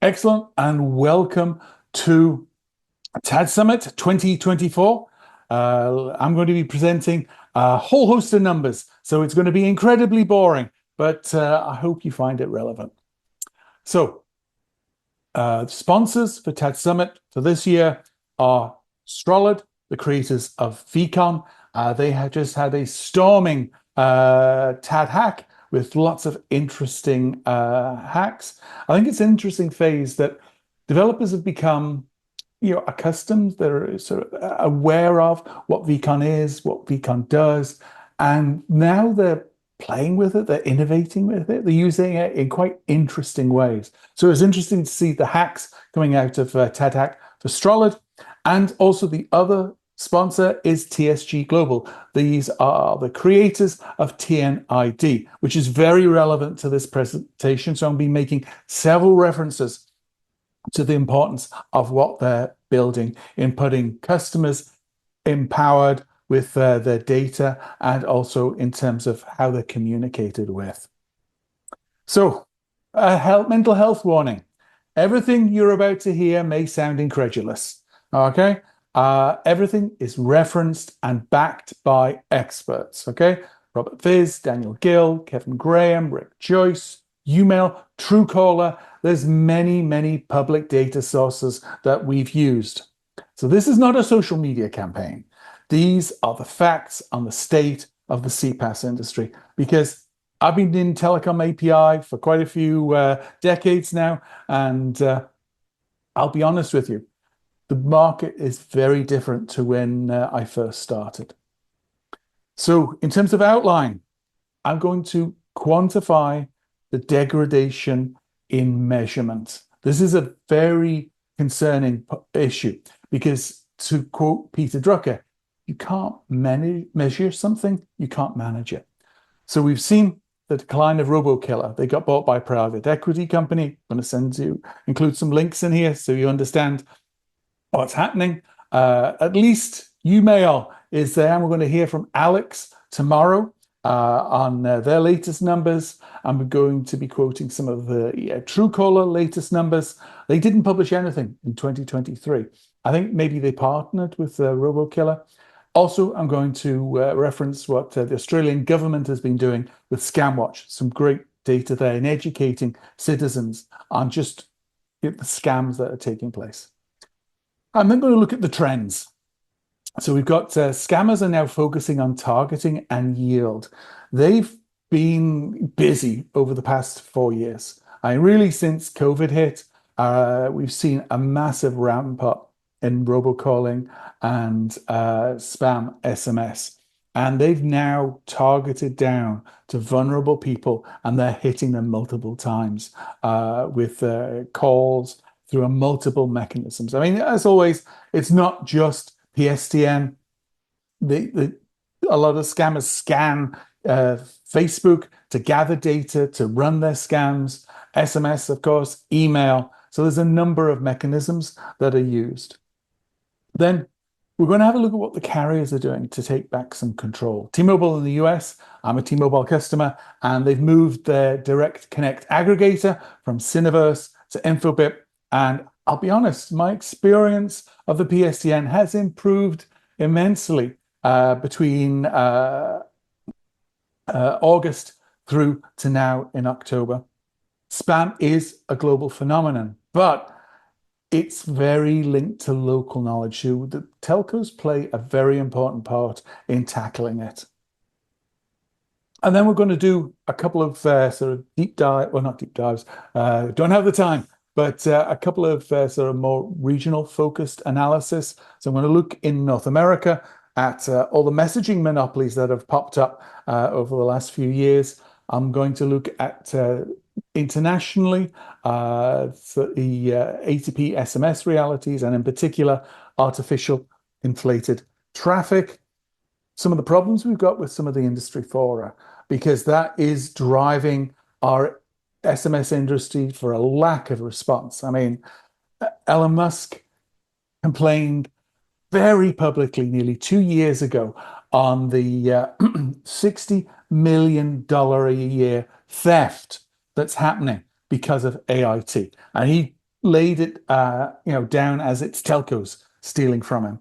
Excellent, and welcome to TADSummit 2024. I'm going to be presenting a whole host of numbers, so it's going to be incredibly boring, but I hope you find it relevant. So, sponsors for TADSummit for this year are Strolid, the creators of VCon. They have just had a storming TAD hack with lots of interesting hacks. I think it's an interesting phase that developers have become, accustomed. They're sort of aware of what VCon is, what VCon does, and now they're playing with it. They're innovating with it. They're using it in quite interesting ways. So it's interesting to see the hacks coming out of TAD Hack for Strolid, and also the other sponsor is TSG Global. These are the creators of TNID, which is very relevant to this presentation. So I'll be making several references to the importance of what they're building in putting customers empowered with their data, and also in terms of how they're communicated with. So, mental health warning. Everything you're about to hear may sound incredulous, okay? Everything is referenced and backed by experts, okay? Robert Viz, Daniel Gill, Kevin Graham, Rick Joyce, Youil, Truecaller. There's many public data sources that we've used. So this is not a social media campaign. These are the facts on the state of the CPaaS industry, because I've been in Telecom API for quite a few decades now, and I'll be honest with you, the market is very different to when I first started. So in terms of outline, I'm going to quantify the degradation in measurement. This is a very concerning issue, because to quote Peter Drucker, you can't measure something, you can't manage it. So we've seen the decline of Robocaller. They got bought by a private equity company. I'm going to include some links in here so you understand what's happening. At least Youil is there, and we're going to hear from Alex tomorrow on their latest numbers. I'm going to be quoting some of the Truecaller latest numbers. They didn't publish anything in 2023. I think maybe they partnered with Robocaller. Also, I'm going to reference what the Australian government has been doing with ScamWatch. Some great data there in educating citizens on just the scams that are taking place. I'm then going to look at the trends. So we've got scammers are now focusing on targeting and yield. They've been busy over the past 4 years. Really, since COVID hit, we've seen a massive ramp up in robocalling and spam SMS. And they've now targeted down to vulnerable people, and they're hitting them multiple times with calls through multiple mechanisms. I mean, as always, it's not just PSTN. A lot of scammers scan Facebook to gather data to run their scams, SMS, of course, email. So there's a number of mechanisms that are used. Then we're going to have a look at what the carriers are doing to take back some control. T-Mobile in the US, I'm a T-Mobile customer, and they've moved their Direct Connect aggregator from Cineverse to Infobip. And I'll be honest, my experience of the PSTN has improved immensely between August through to now in October. Spam is a global phenomenon, but it's very linked to local knowledge. So the telcos play a very important part in tackling it. And then we're going to do a couple of sort of deep dive, well, not deep dives, don't have the time, but a couple of sort of more regional focused analysis. So I'm going to look in North America at all the messaging monopolies that have popped up over the last few years. I'm going to look at internationally, the ATP SMS realities, and in particular, artificial inflated traffic. Some of the problems we've got with some of the industry fora, because that is driving our SMS industry for a lack of response. I mean, Elon Musk complained very publicly nearly 2 years ago on the $60 million a year theft that's happening because of AIT. And he laid it, down as it's telcos stealing from him.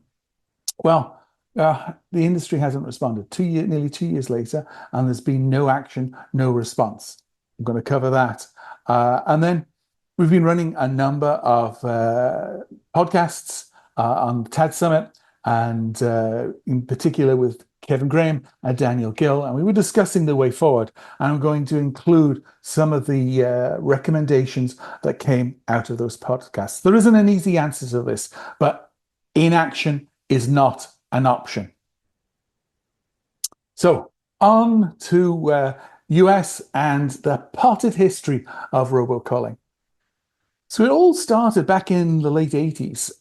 Well, the industry hasn't responded. Nearly 2 years later, and there's been no action, no response. I'm going to cover that. And then we've been running a number of podcasts on the TADSummit, and in particular with Kevin Graham and Daniel Gill, and we were discussing the way forward. And I'm going to include some of the recommendations that came out of those podcasts. There isn't an easy answer to this, but inaction is not an option. So on to US and the potted history of robocalling. So it all started back in the late 80s.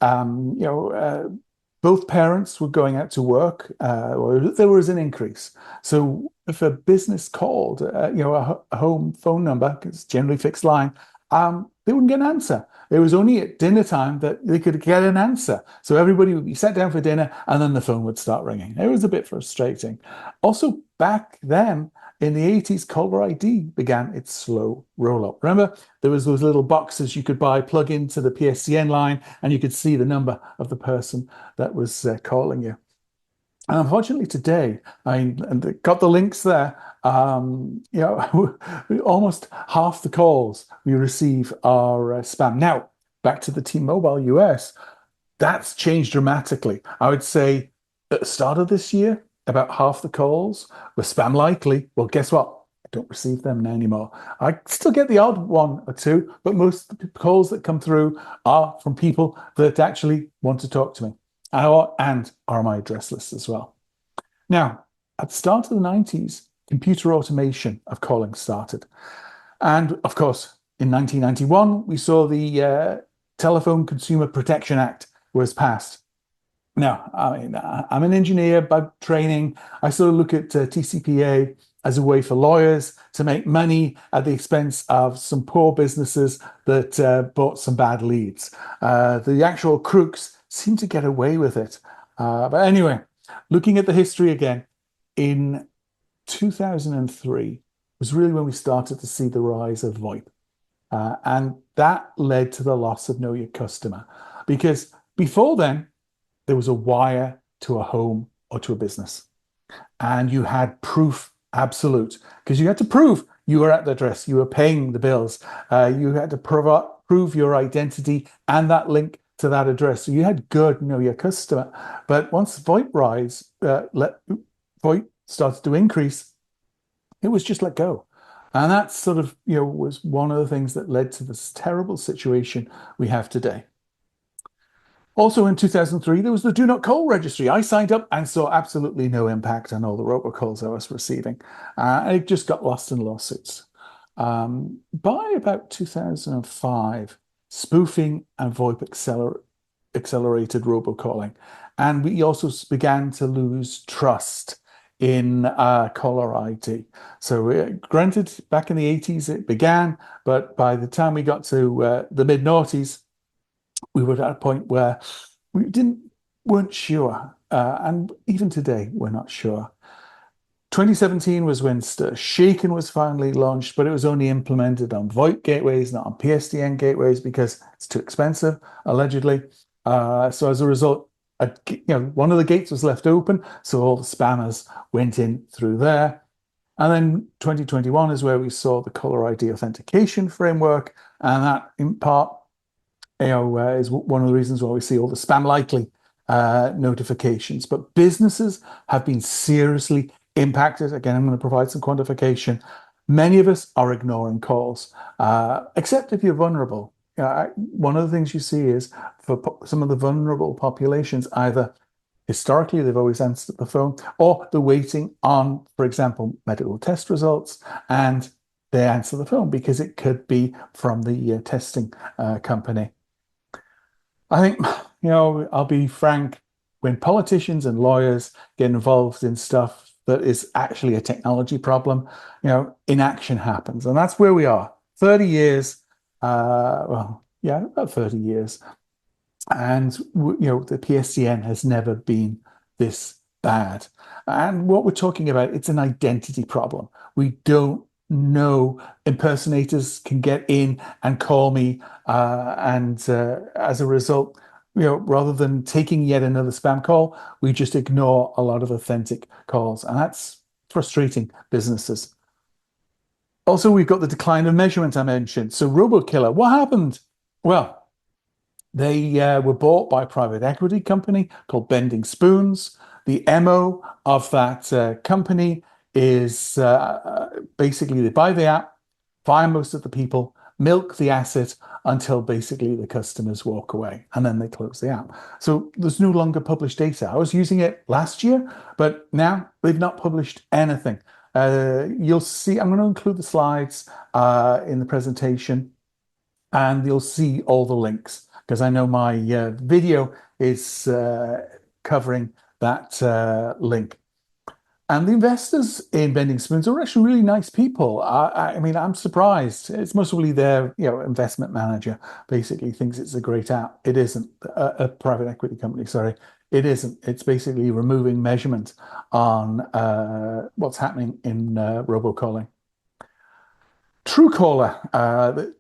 Both parents were going out to work, or there was an increase. So if a business called, a home phone number, because it's generally fixed line, they wouldn't get an answer. It was only at dinner time that they could get an answer. So everybody would be sat down for dinner and then the phone would start ringing. It was a bit frustrating. Also, back then in the 80s, caller ID began its slow rollout. Remember, there was those little boxes you could buy, plug into the PSTN line, and you could see the number of the person that was calling you. And unfortunately today, and got the links there, almost half the calls we receive are spam. Now, back to the T-Mobile US, that's changed dramatically. I would say at the start of this year, about half the calls were spam likely. Well, guess what? I don't receive them anymore. I still get the odd one or two, but most of the calls that come through are from people that actually want to talk to me and are on my address list as well. Now, at the start of the 90s, computer automation of calling started. And of course, in 1991, we saw the Telephone Consumer Protection Act was passed. Now, I'm an engineer by training. I sort of look at TCPA as a way for lawyers to make money at the expense of some poor businesses that bought some bad leads. The actual crooks seem to get away with it. But anyway, looking at the history again, in 2003 was really when we started to see the rise of VoIP. And that led to the loss of Know Your Customer. Because before then, there was a wire to a home or to a business. And you had proof absolute, because you had to prove you were at the address, you were paying the bills, you had to prove your identity and that link to that address. So you had good Know Your Customer. But once VoIP started to increase, it was just let go. And that sort of, was one of the things that led to this terrible situation we have today. Also in 2003, there was the Do Not Call Registry. I signed up and saw absolutely no impact on all the robocalls I was receiving. It just got lost in lawsuits. By about 2005, spoofing and VoIP accelerated robocalling. And we also began to lose trust in caller ID. So granted, back in the 80s, it began, but by the time we got to the mid-noughties, we were at a point where we weren't sure. And even today, we're not sure. 2017 was when Shaken was finally launched, but it was only implemented on VoIP gateways, not on PSTN gateways, because it's too expensive, allegedly. So as a result, one of the gates was left open, so all the spammers went in through there. And then 2021 is where we saw the caller ID authentication framework, and that in part is one of the reasons why we see all the spam likely notifications. But businesses have been seriously impacted. Again, I'm going to provide some quantification. Many of us are ignoring calls, except if you're vulnerable. One of the things you see is for some of the vulnerable populations, either historically they've always answered the phone, or they're waiting on, for example, medical test results, and they answer the phone because it could be from the testing company. I think, I'll be frank, when politicians and lawyers get involved in stuff that is actually a technology problem, inaction happens. And that's where we are. 30 years, about 30 years. And, the PSTN has never been this bad. And what we're talking about, it's an identity problem. We don't no impersonators can get in and call me. And as a result, rather than taking yet another spam call, we just ignore a lot of authentic calls. And that's frustrating businesses. Also, we've got the decline of measurement I mentioned. So Robokiller, what happened? Well, they were bought by a private equity company called Bending Spoons. The MO of that company is basically they buy the app, fire most of the people, milk the asset until basically the customers walk away, and then they close the app. So there's no longer published data. I was using it last year, but now they've not published anything. You'll see, I'm going to include the slides in the presentation, and you'll see all the links because I know my video is covering that link. And the investors in Bending Spoons are actually really nice people. I mean, I'm surprised. It's mostly their, investment manager basically thinks it's a great app. It isn't. A private equity company, sorry. It isn't. It's basically removing measurement on what's happening in robocalling. Truecaller,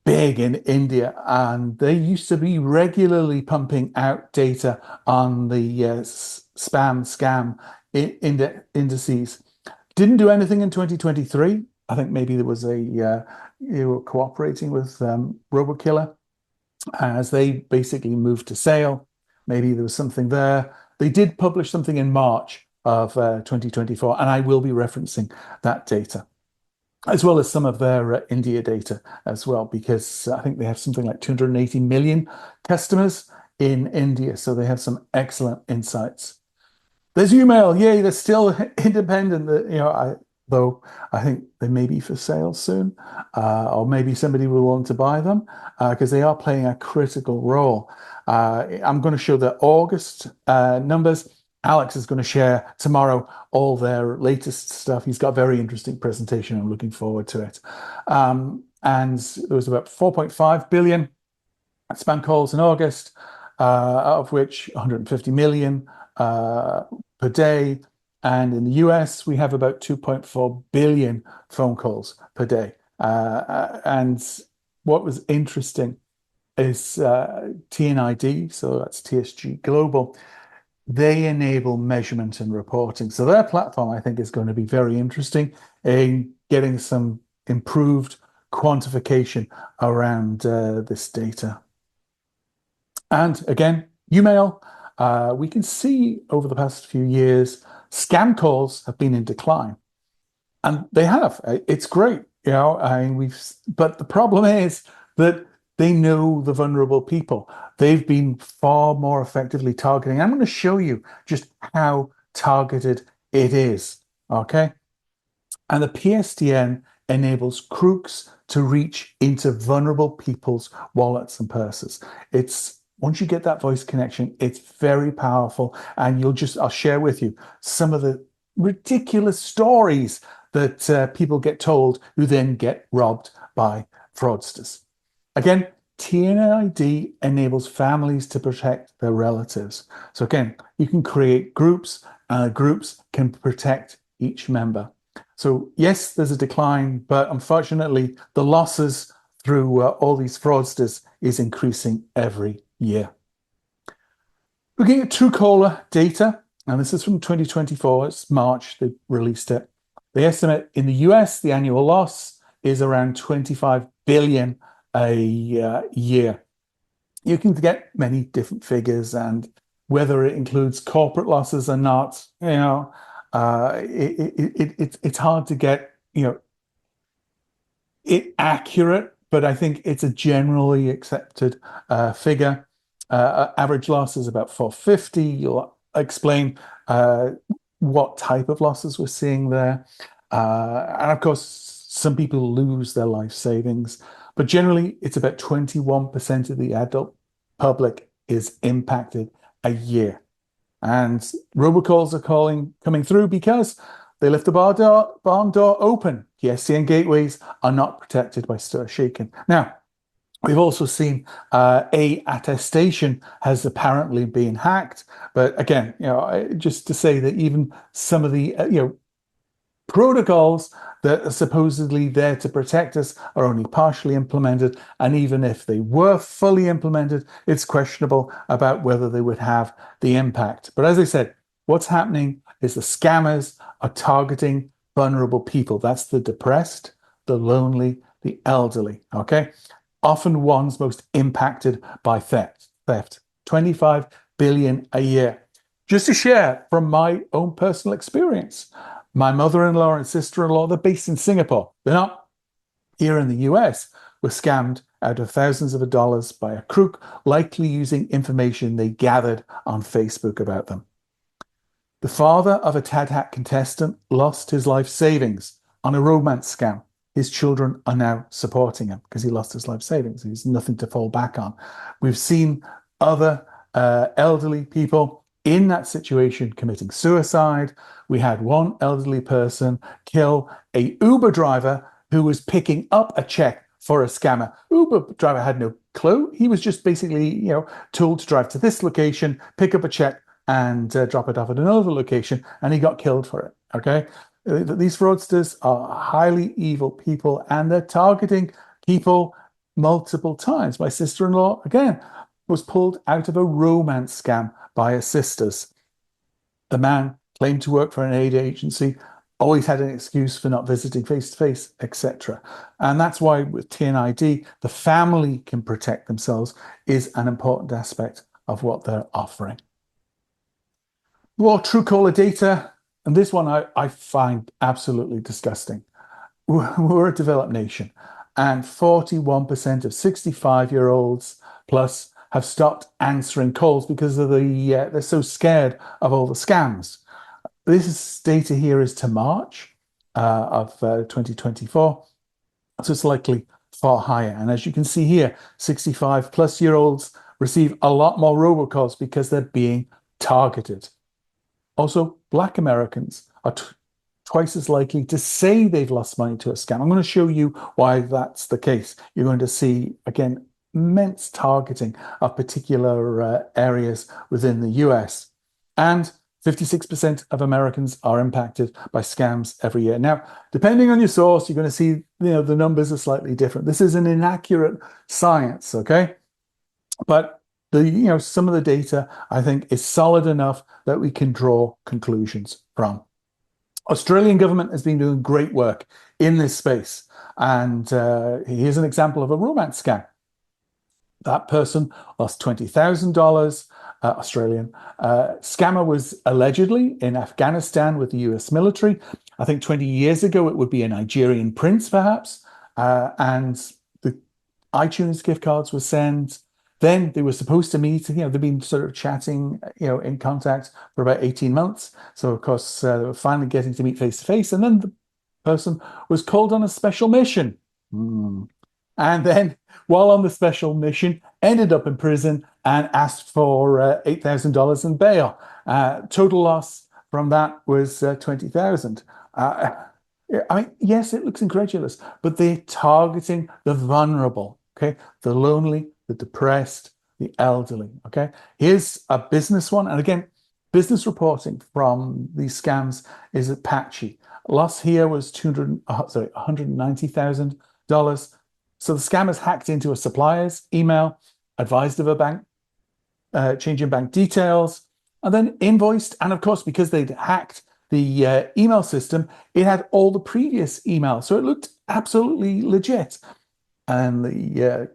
big in India, and they used to be regularly pumping out data on the spam scam indices. Didn't do anything in 2023. I think maybe there was you were cooperating with Robocalling as they basically moved to sale. Maybe there was something there. They did publish something in March of 2024, and I will be referencing that data, as well as some of their India data as well, because I think they have something like 280 million customers in India. So they have some excellent insights. There's Youil. Yay, they're still independent. Though I think they may be for sale soon, or maybe somebody will want to buy them because they are playing a critical role. I'm going to show the August numbers. Alex is going to share tomorrow all their latest stuff. He's got a very interesting presentation. I'm looking forward to it. And there was about 4.5 billion spam calls in August, out of which 150 million per day. And in the US, we have about 2.4 billion phone calls per day. And what was interesting is TNID, so that's TSG Global. They enable measurement and reporting. So their platform, I think, is going to be very interesting in getting some improved quantification around this data. And again, Youil, we can see over the past few years, scam calls have been in decline. And they have. It's great. But the problem is that they know the vulnerable people. They've been far more effectively targeting. I'm going to show you just how targeted it is, okay? And the PSTN enables crooks to reach into vulnerable people's wallets and purses. Once you get that voice connection, it's very powerful. And I'll share with you some of the ridiculous stories that people get told who then get robbed by fraudsters. Again, TNID enables families to protect their relatives. So again, you can create groups, and groups can protect each member. So yes, there's a decline, but unfortunately, the losses through all these fraudsters is increasing every year. Looking at Truecaller data, and this is from 2024, it's March, they released it. They estimate in the US, the annual loss is around 25 billion a year. You can get many different figures, and whether it includes corporate losses or not, it's hard to get it accurate, but I think it's a generally accepted figure. Average loss is about 450. You'll explain what type of losses we're seeing there. And of course, some people lose their life savings, but generally it's about 21% of the adult public is impacted a year. And robocalls are coming through because they left the barn door open. The SCN gateways are not protected by stir shaking. Now, we've also seen a attestation has apparently been hacked. But again, just to say that even some of the, protocols that are supposedly there to protect us are only partially implemented. And even if they were fully implemented, it's questionable about whether they would have the impact. But as I said, what's happening is the scammers are targeting vulnerable people. That's the depressed, the lonely, the elderly, okay? Often ones most impacted by theft. 25 billion a year. Just to share from my own personal experience, my mother-in-law and sister-in-law, they're based in Singapore. They're not here in the US, were scammed out of thousands of dollars by a crook, likely using information they gathered on Facebook about them. The father of a TADhack contestant lost his life savings on a romance scam. His children are now supporting him because he lost his life savings. He's nothing to fall back on. We've seen other elderly people in that situation committing suicide. We had one elderly person kill a Uber driver who was picking up a check for a scammer. Uber driver had no clue. He was just basically, told to drive to this location, pick up a check, and drop it off at another location, and he got killed for it. Okay, these fraudsters are highly evil people, and they're targeting people multiple times. My sister-in-law, again, was pulled out of a romance scam by her sisters. The man claimed to work for an aid agency, always had an excuse for not visiting face-to-face, etc. And that's why with TNID, the family can protect themselves is an important aspect of what they're offering. More Truecaller data, and this one I find absolutely disgusting. We're a developed nation, and 41% of 65-year-olds plus have stopped answering calls because of they're so scared of all the scams. This data here is to March of 2024, so it's likely far higher. And as you can see here, 65-plus-year-olds receive a lot more robocalls because they're being targeted. Also, Black Americans are twice as likely to say they've lost money to a scam. I'm going to show you why that's the case. You're going to see, again, immense targeting of particular areas within the US. And 56% of Americans are impacted by scams every year. Now, depending on your source, you're going to see, the numbers are slightly different. This is an inaccurate science, okay? But some of the data, I think, is solid enough that we can draw conclusions from. Australian government has been doing great work in this space. And here's an example of a romance scam. That person lost $20,000 Australian. Scammer was allegedly in Afghanistan with the US military. I think 20 years ago, it would be a Nigerian prince, perhaps. And the iTunes gift cards were sent. Then they were supposed to meet, they've been sort of chatting, in contact for about 18 months. So, of course, they were finally getting to meet face to face. And then the person was called on a special mission. And then, while on the special mission, ended up in prison and asked for $8,000 in bail. Total loss from that was $20,000. Yes, it looks incredulous, but they're targeting the vulnerable, okay? The lonely, the depressed, the elderly, okay? Here's a business one. And again, business reporting from these scams is patchy. Loss here was $190,000. So the scammers hacked into a supplier's email, advised of a bank, changing bank details, and then invoiced. And of course, because they'd hacked the email system, it had all the previous emails. So it looked absolutely legit. And the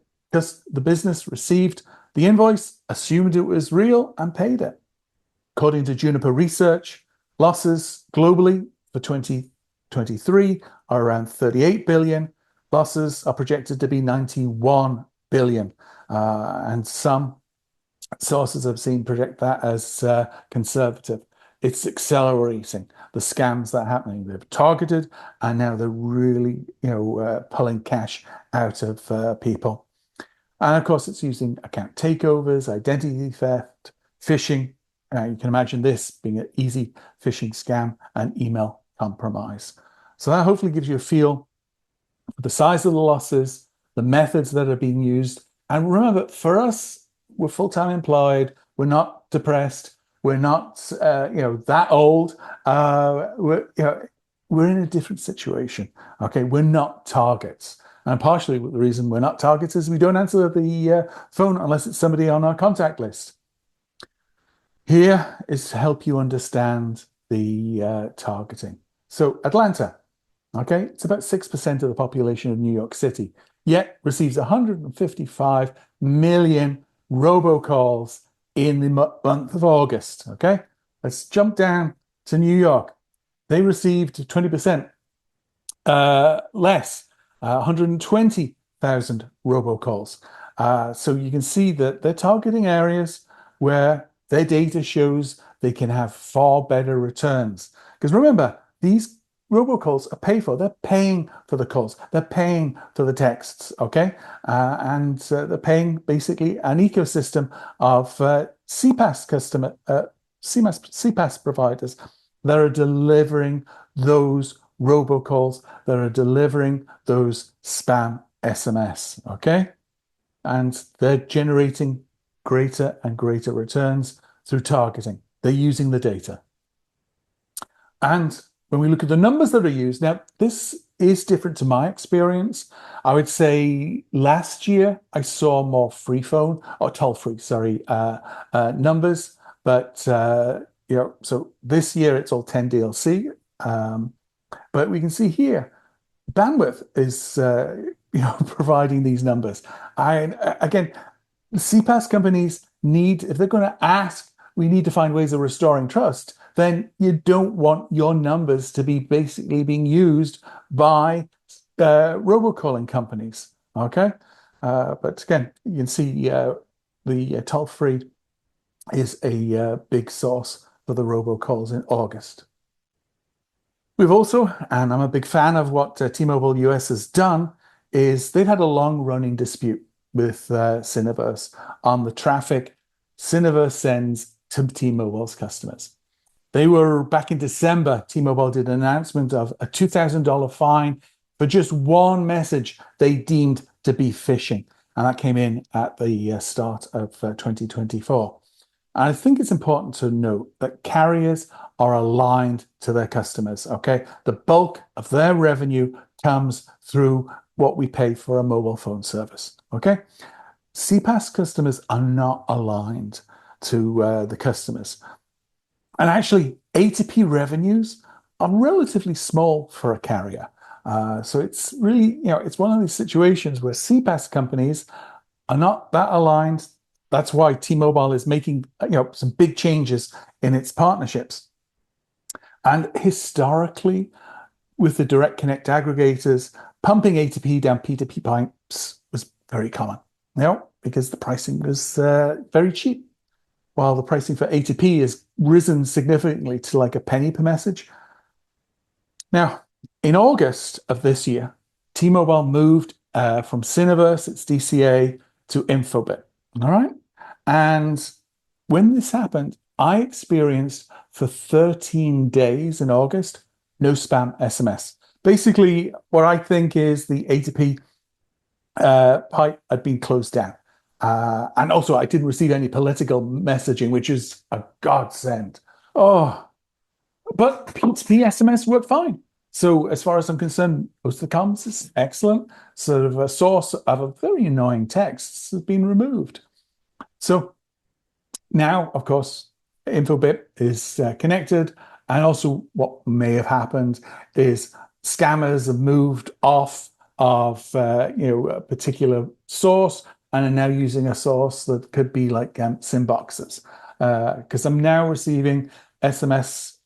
business received the invoice, assumed it was real, and paid it. According to Juniper Research, losses globally for 2023 are around 38 billion. Losses are projected to be 91 billion. And some sources have seen project that as conservative. It's accelerating the scams that are happening. They're targeted, and now they're really, pulling cash out of people. And of course, it's using account takeovers, identity theft, phishing. You can imagine this being an easy phishing scam and email compromise. So that hopefully gives you a feel for the size of the losses, the methods that are being used. And remember, for us, we're full-time employed. We're not depressed. We're not, that old. we're in a different situation. Okay, we're not targets. And partially the reason we're not targets is we don't answer the phone unless it's somebody on our contact list. Here is to help you understand the targeting. So Atlanta, okay, it's about 6% of the population of New York City, yet receives 155 million robocalls in the month of August, okay? Let's jump down to New York. They received 20% less, 120,000 robocalls. So you can see that they're targeting areas where their data shows they can have far better returns. Because remember, these robocalls are paid for. They're paying for the calls. They're paying for the texts, okay? And they're paying basically an ecosystem of CPaaS providers that are delivering those robocalls, that are delivering those spam SMS, okay? And they're generating greater and greater returns through targeting. They're using the data. And when we look at the numbers that are used, now this is different to my experience. I would say last year I saw more free phone or toll-free, numbers, but so this year it's all 10 DLC. But we can see here, bandwidth is providing these numbers. Again, CPaaS companies need, if they're going to ask, we need to find ways of restoring trust, then you don't want your numbers to be basically being used by robocalling companies, okay? But again, you can see the toll-free is a big source for the robocalls in August. We've also, and I'm a big fan of what T-Mobile US has done, is they've had a long-running dispute with Cineverse on the traffic Cineverse sends to T-Mobile's customers. They were, back in December, T-Mobile did an announcement of a $2,000 fine for just one message they deemed to be phishing. And that came in at the start of 2024. And I think it's important to note that carriers are aligned to their customers, okay? The bulk of their revenue comes through what we pay for a mobile phone service, okay? CPaaS customers are not aligned to the customers. And actually, A2P revenues are relatively small for a carrier. So it's really, it's one of these situations where CPaaS companies are not that aligned. That's why T-Mobile is making, some big changes in its partnerships. And historically, with the direct connect aggregators, pumping A2P down P2P pipes was very common, because the pricing was very cheap. While the pricing for A2P has risen significantly to like a penny per message. Now, in August of this year, T-Mobile moved from Cineverse, its DCA, to Infobit, all right? And when this happened, I experienced for 13 days in August, no spam SMS. Basically, what I think is the A2P pipe had been closed down. And also, I didn't receive any political messaging, which is a godsend. Oh, but P2P SMS worked fine. So as far as I'm concerned, most of the comms is excellent. Sort of a source of a very annoying text has been removed. So now, of course, Infobit is connected. And also what may have happened is scammers have moved off of a particular source and are now using a source that could be like SIM boxes. Because I'm now receiving SMS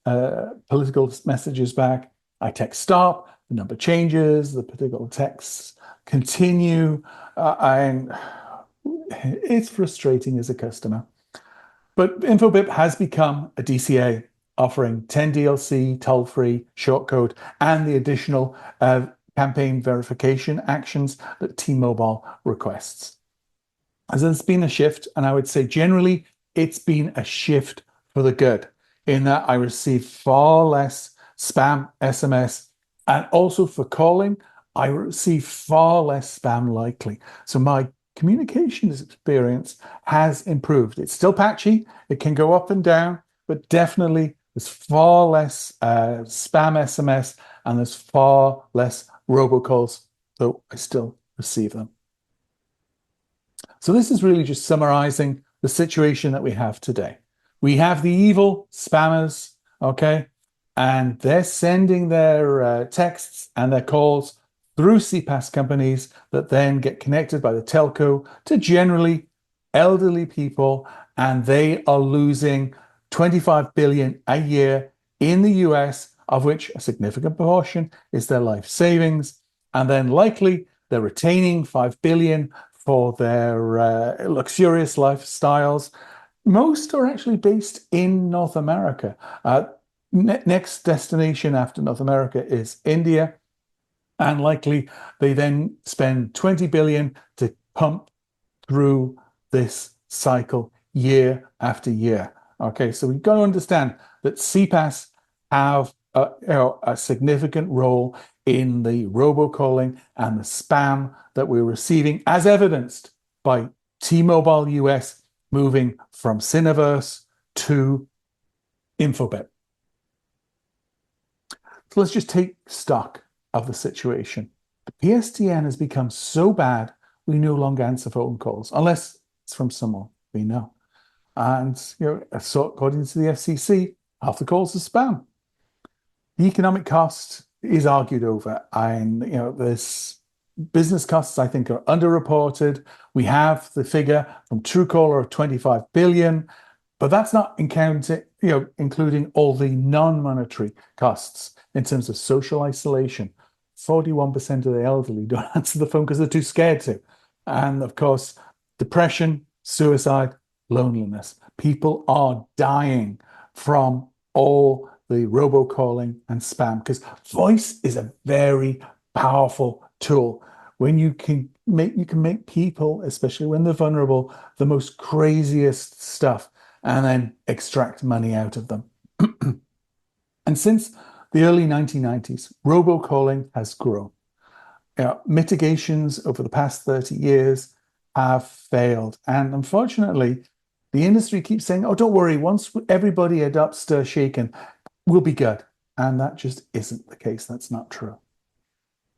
political messages back. I text stop, the number changes, the political texts continue, and it's frustrating as a customer. But Infobip has become a DCA offering 10 DLC, toll-free, shortcode, and the additional campaign verification actions that T-Mobile requests. As there's been a shift, and I would say generally it's been a shift for the good, in that I receive far less spam SMS, and also for calling, I receive far less spam likely. So my communications experience has improved. It's still patchy, it can go up and down, but definitely There's far less spam SMS, and there's far less robocalls, though I still receive them. So this is really just summarizing the situation that we have today. We have the evil spammers, okay, and they're sending their texts and their calls through CPaaS companies that then get connected by the telco to generally elderly people, and they are losing 25 billion a year in the US, of which a significant portion is their life savings, and then likely they're retaining 5 billion for their luxurious lifestyles. Most are actually based in North America. Next destination after North America is India, and likely they then spend 20 billion to pump through this cycle year after year. Okay, so we've got to understand that CPaaS have a significant role in the robocalling and the spam that we're receiving, as evidenced by T-Mobile US moving from Cineverse to Infobip. So let's just take stock of the situation. The PSTN has become so bad, we no longer answer phone calls, unless it's from someone we know. And, so according to the FCC, half the calls are spam. The economic cost is argued over, and there's business costs I think are underreported. We have the figure from Truecaller of 25 billion, but that's not including all the non-monetary costs in terms of social isolation. 41% of the elderly don't answer the phone because they're too scared to, and of course, depression, suicide, loneliness. People are dying from all the robocalling and spam, because voice is a very powerful tool. When you can make people, especially when they're vulnerable, the most craziest stuff, and then extract money out of them. And since the early 1990s, robocalling has grown. Mitigations over the past 30 years have failed, and unfortunately, the industry keeps saying, "Oh, don't worry. Once everybody adopts Stir Shaken, we'll be good." And that just isn't the case. That's not true.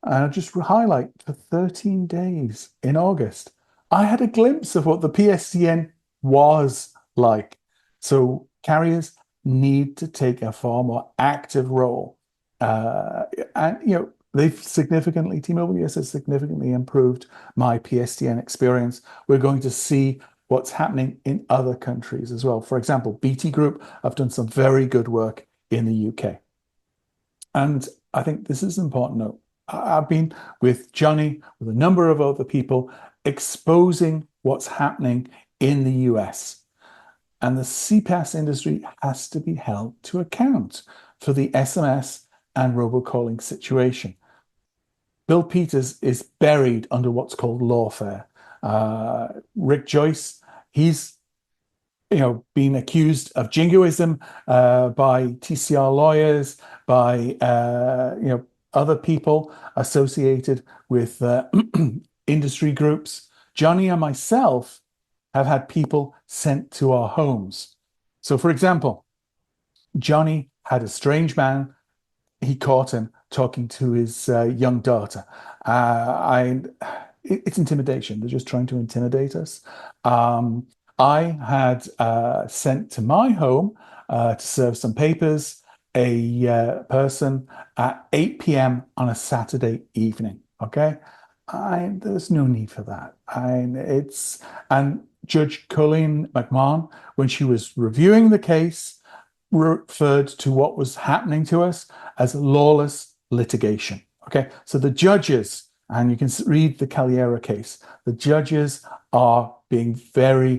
And I'll just highlight, for 13 days in August, I had a glimpse of what the PSTN was like. So carriers need to take a far more active role. And they've significantly, T-Mobile US has significantly improved my PSTN experience. We're going to see what's happening in other countries as well. For example, BT Group have done some very good work in the UK. And I think this is an important note. I've been with Johnny, with a number of other people, exposing what's happening in the US. And the CPaaS industry has to be held to account for the SMS and robocalling situation. Bill Peters is buried under what's called lawfare. Rick Joyce, he's been accused of jingoism by TCR lawyers, by other people associated with industry groups. Johnny and myself have had people sent to our homes. So, for example, Johnny had a strange man. He caught him talking to his young daughter. It's intimidation. They're just trying to intimidate us. I had sent to my home to serve some papers a person at 8 p.m. on a Saturday evening. Okay, there's no need for that. And Judge Colleen McMahon, when she was reviewing the case, referred to what was happening to us as lawless litigation. Okay, so the judges, and you can read the Calliera case, the judges are being they're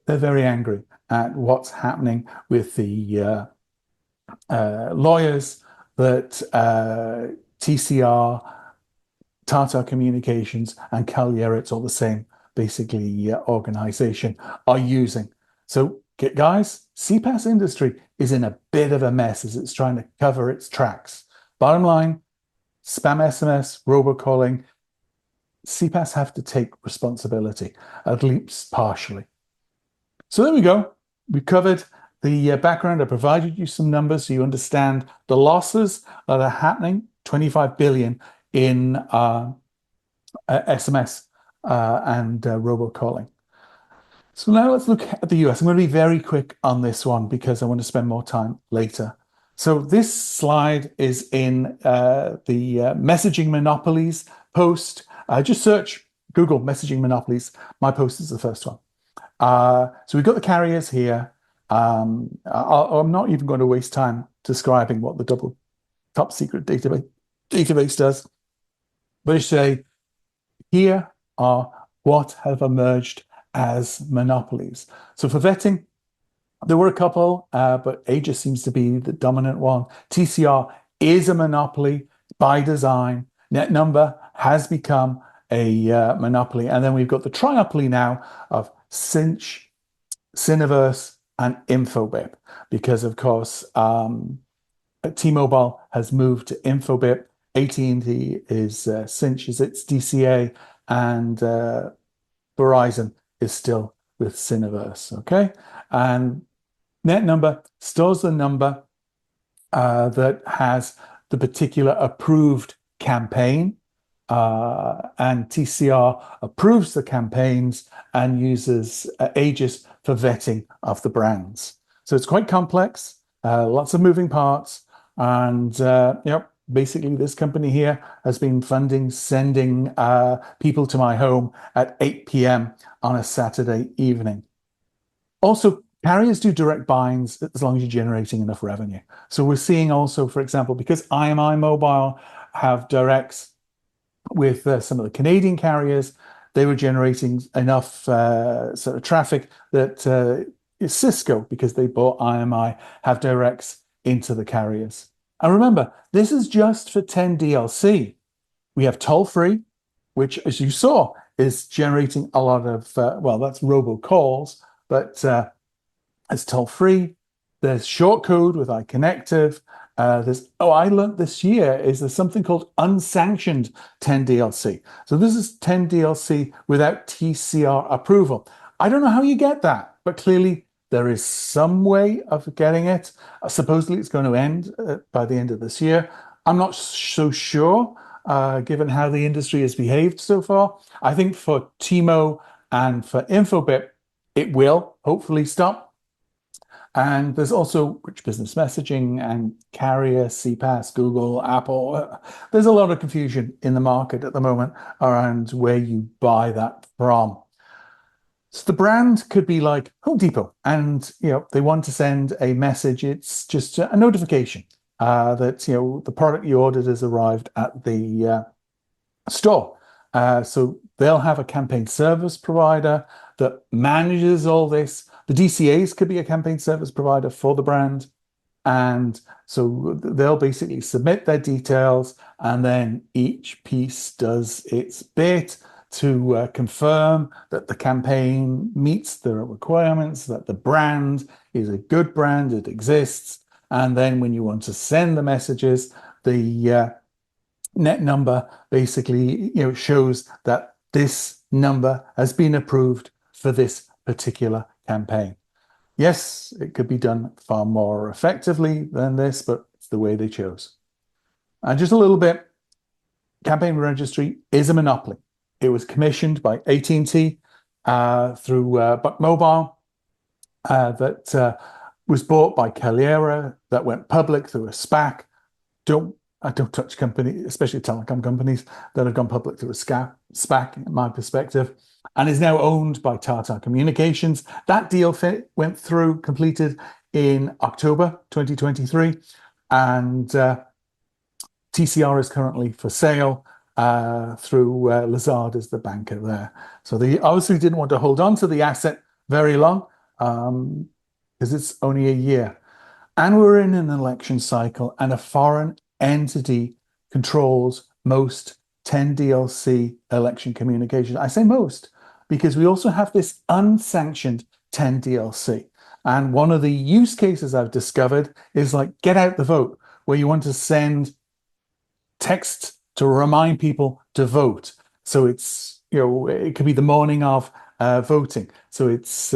very angry at what's happening with the lawyers that TCR, Tata Communications, and Calliera, it's all the same, basically, organization, are using. So, guys, CPaaS industry is in a bit of a mess as it's trying to cover its tracks. Bottom line, spam SMS, robocalling, CPaaS have to take responsibility, at least partially. So there we go. We covered the background. I provided you some numbers so you understand the losses that are happening, 25 billion in SMS and robocalling. So now let's look at the US. I'm going to be very quick on this one because I want to spend more time later. So this slide is in the Messaging Monopolies post. Just search Google Messaging Monopolies. My post is the first one. So we've got the carriers here. I'm not even going to waste time describing what the double top secret database does. But I say here are what have emerged as monopolies. So for vetting, there were a couple, but Aegis seems to be the dominant one. TCR is a monopoly by design. NetNumber has become a monopoly. And then we've got the triopoly now of Cinch, Syniverse, and Infobip, because of course, T-Mobile has moved to Infobip. AT&T is Cinch is its DCA, and Verizon is still with Syniverse, okay? And NetNumber stores the number that has the particular approved campaign, and TCR approves the campaigns and uses Aegis for vetting of the brands. So it's quite complex, lots of moving parts, and yep, basically this company here has been sending people to my home at 8 p.m. on a Saturday evening. Also, carriers do direct binds as long as you're generating enough revenue. So we're seeing also, for example, because IMI Mobile have directs with some of the Canadian carriers, they were generating enough sort of traffic that Cisco, because they bought IMI, have directs into the carriers. And remember, this is just for 10DLC. We have toll-free, which, as you saw, is generating a lot of, well, that's robocalls, but it's toll-free. There's short code with iConnective. I learned this year there's something called unsanctioned 10DLC. So this is 10DLC without TCR approval. I don't know how you get that, but clearly there is some way of getting it. Supposedly it's going to end by the end of this year. I'm not so sure, given how the industry has behaved so far. I think for T-Mo and for Infobip, it will hopefully stop. And there's also rich business messaging and carrier, CPaaS, Google, Apple. There's a lot of confusion in the market at the moment around where you buy that from. So the brand could be like Home Depot, and they want to send a message. It's just a notification that the product you ordered has arrived at the store. So they'll have a campaign service provider that manages all this. The DCAs could be a campaign service provider for the brand. And so they'll basically submit their details, and then each piece does its bit to confirm that the campaign meets the requirements, that the brand is a good brand, it exists. And then when you want to send the messages, the net number basically shows that this number has been approved for this particular campaign. Yes, it could be done far more effectively than this, but it's the way they chose. And just a little bit, Campaign Registry is a monopoly. It was commissioned by AT&T through Buck Mobile, that was bought by Calera, that went public through a SPAC. I don't touch companies, especially telecom companies, that have gone public through a SPAC, in my perspective, and is now owned by Tata Communications. That deal went through, completed in October 2023, and TCR is currently for sale through Lazard as the banker there. So they obviously didn't want to hold on to the asset very long because it's only a year. And we're in an election cycle, and a foreign entity controls most 10DLC election communication. I say most because we also have this unsanctioned 10DLC. And one of the use cases I've discovered is like get out the vote, where you want to send text to remind people to vote. So it's, it could be the morning of voting. So it's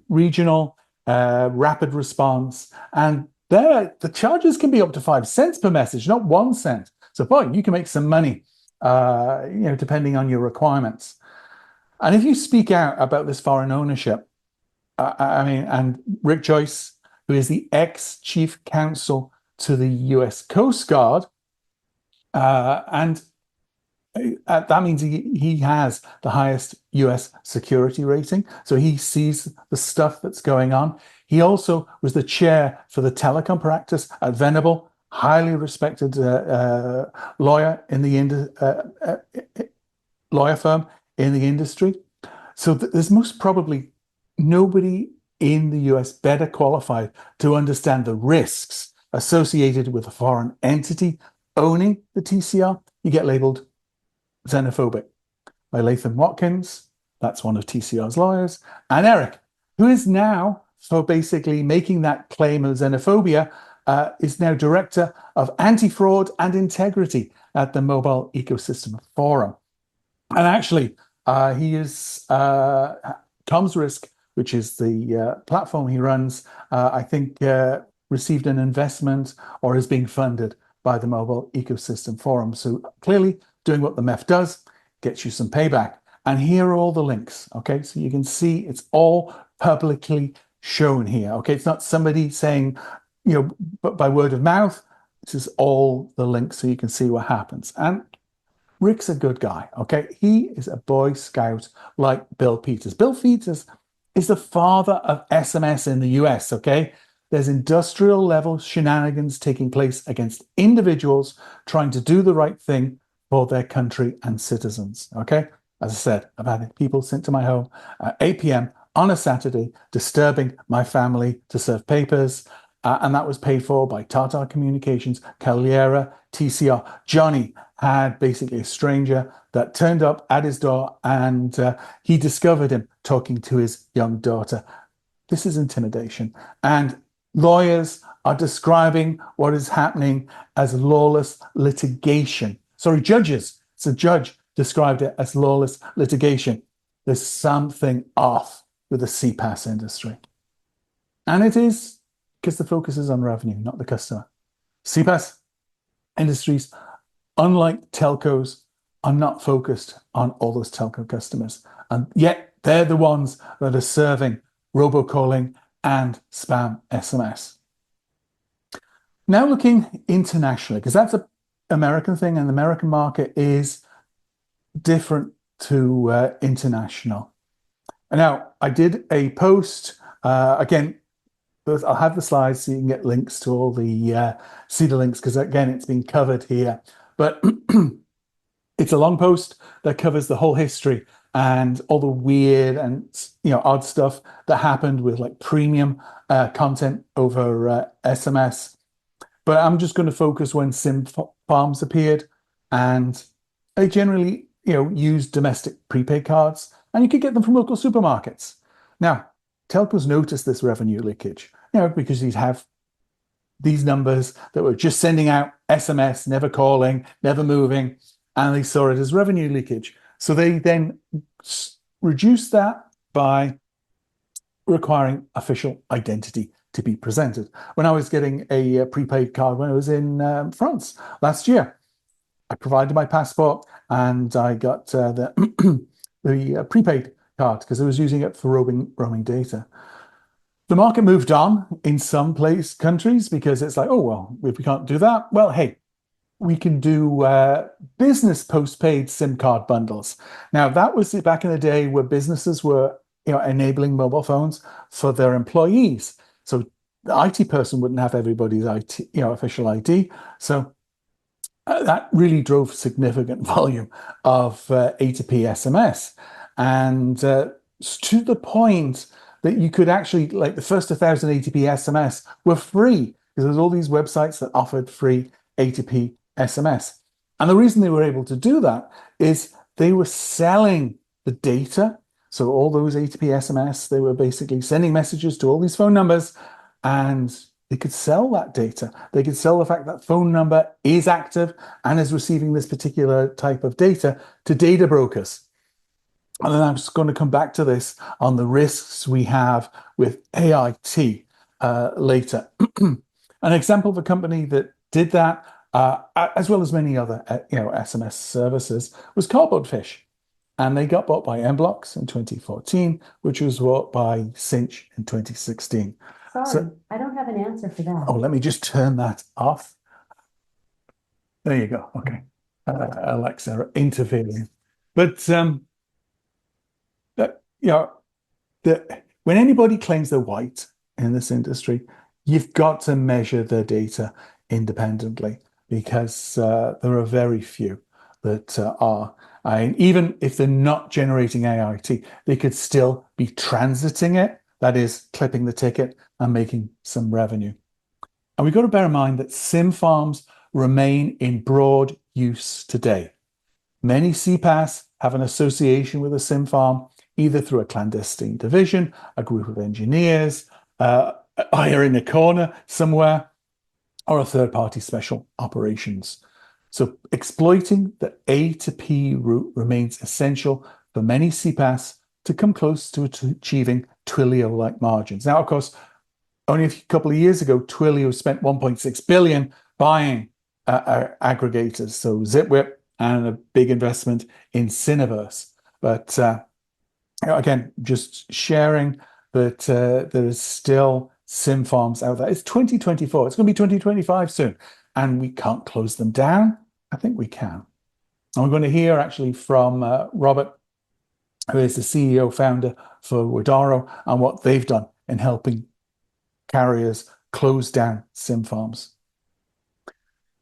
regional rapid response, and there the charges can be up to 5 cents per message, not 1 cent. So boy, you can make some money, depending on your requirements. And if you speak out about this foreign ownership, and Rick Joyce, who is the ex-chief counsel to the US Coast Guard, and that means he has the highest US security rating. So he sees the stuff that's going on. He also was the chair for the Telecom practice at Venable, highly respected lawyer in the lawyer firm in the industry. So there's most probably nobody in the US better qualified to understand the risks associated with a foreign entity owning the TCR. You get labeled xenophobic by Latham Watkins, that's one of TCR's lawyers, and Eric, who is now, for basically making that claim of xenophobia, is now director of anti-fraud and integrity at the Mobile Ecosystem Forum. And actually, he is ComsRisk, which is the platform he runs, I think received an investment or is being funded by the Mobile Ecosystem Forum. So clearly doing what the MEF does gets you some payback. And here are all the links, okay? So you can see it's all publicly shown here, okay? It's not somebody saying, but by word of mouth. This is all the links so you can see what happens. And Rick's a good guy, okay? He is a Boy Scout like Bill Peters. Bill Peters is the father of SMS in the US, okay? There's industrial level shenanigans taking place against individuals trying to do the right thing for their country and citizens, okay? As I said, I've had people sent to my home at 8 p.m. on a Saturday, disturbing my family to serve papers, and that was paid for by Tata Communications, Caliera, TCR. Johnny had basically a stranger that turned up at his door, and he discovered him talking to his young daughter. This is intimidation. And lawyers are describing what is happening as lawless litigation. Sorry, judges. It's a judge described it as lawless litigation. There's something off with the CPaaS industry. And it is because the focus is on revenue, not the customer. CPaaS industries, unlike telcos, are not focused on all those telco customers. And yet they're the ones that are serving robocalling and spam SMS. Now looking internationally, because that's an American thing, and the American market is different to international. And now I did a post, again, I'll have the slides so you can get links to all the, see the links, because again, it's been covered here. But it's a long post that covers the whole history and all the weird and odd stuff that happened with like premium content over SMS. But I'm just going to focus when SIM farms appeared, and they generally use domestic prepaid cards, and you could get them from local supermarkets. Now, telcos noticed this revenue leakage, because you'd have these numbers that were just sending out SMS, never calling, never moving, and they saw it as revenue leakage. So they then reduced that by requiring official identity to be presented. When I was getting a prepaid card when I was in France last year, I provided my passport and I got the prepaid card because I was using it for roaming data. The market moved on in some countries because it's like, oh, well, if we can't do that, well, hey, we can do business postpaid SIM card bundles. Now, that was back in the day where businesses were enabling mobile phones for their employees. So the IT person wouldn't have everybody's official ID. So that really drove significant volume of A2P SMS. And to the point that you could actually, like the first 1,000 A2P SMS were free, because there's all these websites that offered free A2P SMS. And the reason they were able to do that is they were selling the data. So all those A2P SMS, they were basically sending messages to all these phone numbers, and they could sell that data. They could sell the fact that phone number is active and is receiving this particular type of data to data brokers. And then I'm just going to come back to this on the risks we have with AIT later. An example of a company that did that, as well as many other SMS services, was Cardboard Fish. And they got bought by Mblox in 2014, which was bought by Cinch in 2016. Sorry, I don't have an answer for that. Oh, let me just turn that off. There you go. Okay. Alexa interfering. But when anybody claims they're white in this industry, you've got to measure their data independently, because there are very few that are. And even if they're not generating AIT, they could still be transiting it, that is, clipping the ticket and making some revenue. And we've got to bear in mind that SIM farms remain in broad use today. Many CPaaS have an association with a SIM farm, either through a clandestine division, a group of engineers, hiring a corner somewhere, or a third-party special operations. So exploiting the A to P route remains essential for many CPaaS to come close to achieving Twilio-like margins. Now, of course, only a couple of years ago, Twilio spent 1.6 billion buying aggregators, so ZipWhip, and a big investment in Cineverse. But again, just sharing that there is still SIM farms out there. It's 2024. It's going to be 2025 soon, and we can't close them down. I think we can. And we're going to hear actually from Robert, who is the CEO founder for Wadaro, and what they've done in helping carriers close down SIM farms.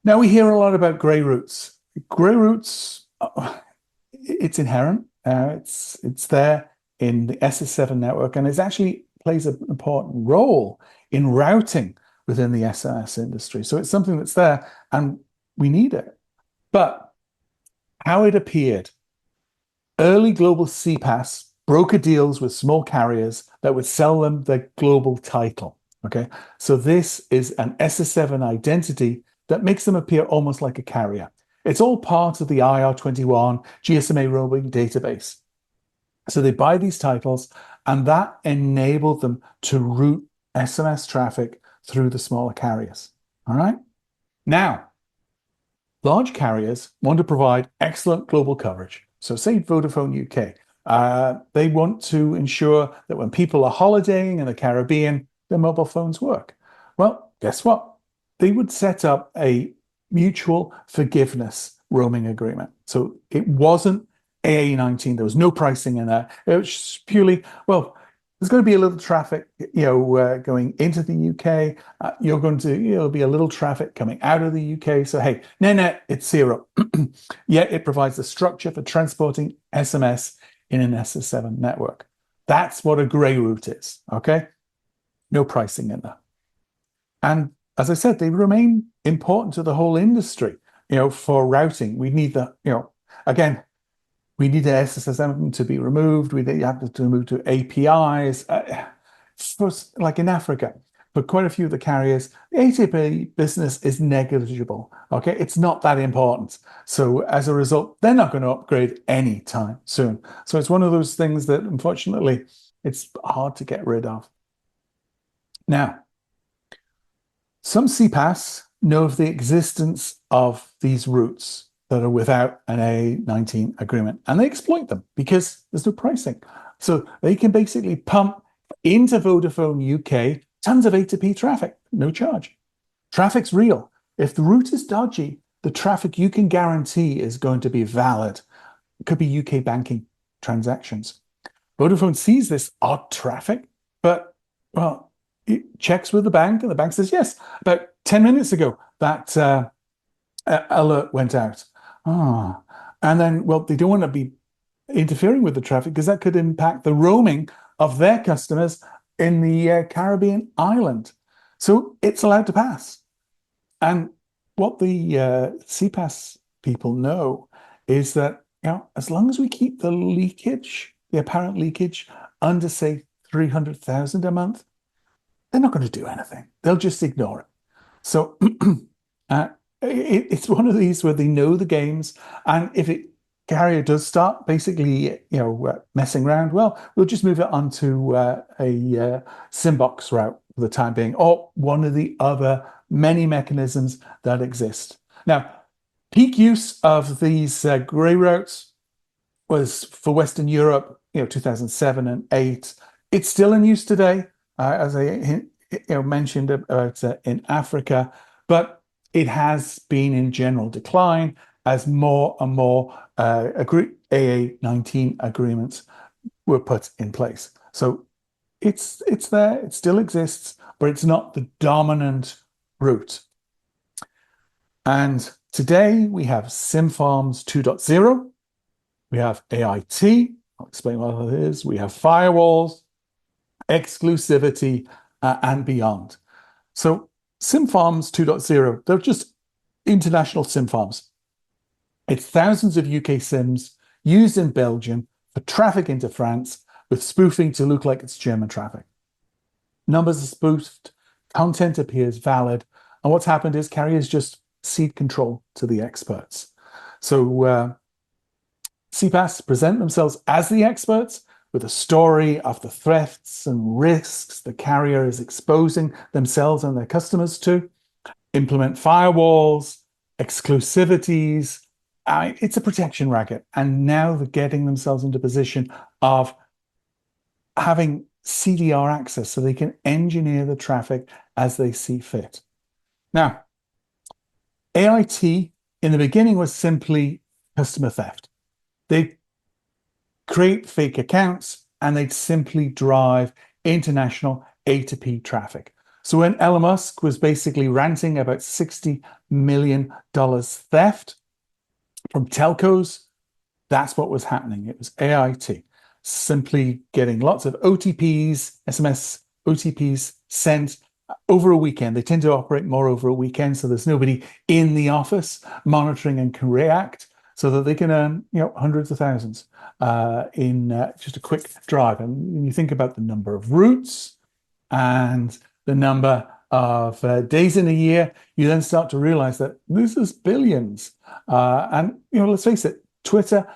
Now, we hear a lot about grey routes. Grey routes, it's inherent. It's there in the SS7 network, and it actually plays an important role in routing within the SMS industry. So it's something that's there, and we need it. But how it appeared, early global CPaaS broker deals with small carriers that would sell them the global title. Okay, so this is an SS7 identity that makes them appear almost like a carrier. It's all part of the IR21 GSMA roaming database. So they buy these titles, and that enabled them to route SMS traffic through the smaller carriers. All right. Now, large carriers want to provide excellent global coverage. So say Vodafone UK, they want to ensure that when people are holidaying in the Caribbean, their mobile phones work. Well, guess what? They would set up a mutual forgiveness roaming agreement. So it wasn't AA19. There was no pricing in that. It was just purely, well, there's going to be a little traffic, going into the UK. There'll be a little traffic coming out of the UK. So, hey, net, it's zero. Yet it provides the structure for transporting SMS in an SS7 network. That's what a grey route is, okay? No pricing in there. And as I said, they remain important to the whole industry, for routing. We need again, we need the SSM to be removed. We have to move to APIs. Like in Africa, for quite a few of the carriers, the ATP business is negligible. Okay, it's not that important. So as a result, they're not going to upgrade anytime soon. So it's one of those things that, unfortunately, it's hard to get rid of. Now, some CPaaS know of the existence of these routes that are without an A19 agreement, and they exploit them because there's no pricing. So they can basically pump into Vodafone UK tons of A2P traffic, no charge. Traffic's real. If the route is dodgy, the traffic you can guarantee is going to be valid. It could be UK banking transactions. Vodafone sees this odd traffic, but, well, it checks with the bank, and the bank says, yes, about 10 minutes ago, that alert went out. And then, well, they don't want to be interfering with the traffic because that could impact the roaming of their customers in the Caribbean island. So it's allowed to pass. And what the CPaaS people know is that, as long as we keep the leakage, the apparent leakage, under, say, 300,000 a month, they're not going to do anything. They'll just ignore it. So it's one of these where they know the games, and if it carrier does start basically, messing around, well, we'll just move it onto a Symbox route for the time being, or one of the other many mechanisms that exist. Now, peak use of these grey routes was for Western Europe, 2007 and 8. It's still in use today, as I mentioned about in Africa, but it has been in general decline as more and more AA19 agreements were put in place. So it's there, it still exists, but it's not the dominant route. And today we have SIM farms 2.0. We have AIT, I'll explain what that is. We have firewalls, exclusivity, and beyond. So SIM farms 2.0, they're just international SIM farms. It's thousands of UK SIMs used in Belgium for traffic into France with spoofing to look like it's German traffic. Numbers are spoofed, content appears valid, and what's happened is carriers just cede control to the experts. So CPaaS present themselves as the experts with a story of the threats and risks the carrier is exposing themselves and their customers to, implement firewalls, exclusivities. It's a protection racket. And now they're getting themselves into a position of having CDR access so they can engineer the traffic as they see fit. Now, AIT in the beginning was simply customer theft. They'd create fake accounts and they'd simply drive international A2P traffic. So when Elon Musk was basically ranting about $60 million theft from telcos, that's what was happening. It was AIT, simply getting lots of OTPs, SMS OTPs sent over a weekend. They tend to operate more over a weekend, so there's nobody in the office monitoring and can react, so that they can earn, hundreds of thousands in just a quick drive. And when you think about the number of routes and the number of days in a year, you then start to realize that this is billions. And let's face it, Twitter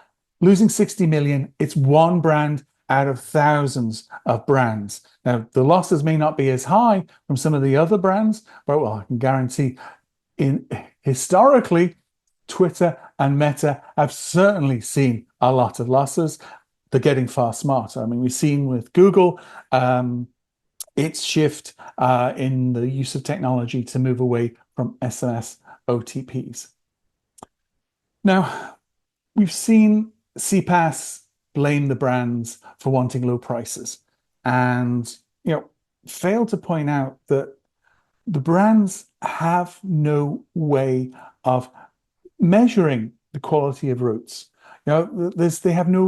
losing 60 million, it's one brand out of thousands of brands. Now, the losses may not be as high from some of the other brands, but well, I can guarantee historically, Twitter and Meta have certainly seen a lot of losses. They're getting far smarter. I mean, we've seen with Google its shift in the use of technology to move away from SMS OTPs. Now, we've seen CPaaS blame the brands for wanting low prices and, fail to point out that the brands have no way of measuring the quality of routes. They have no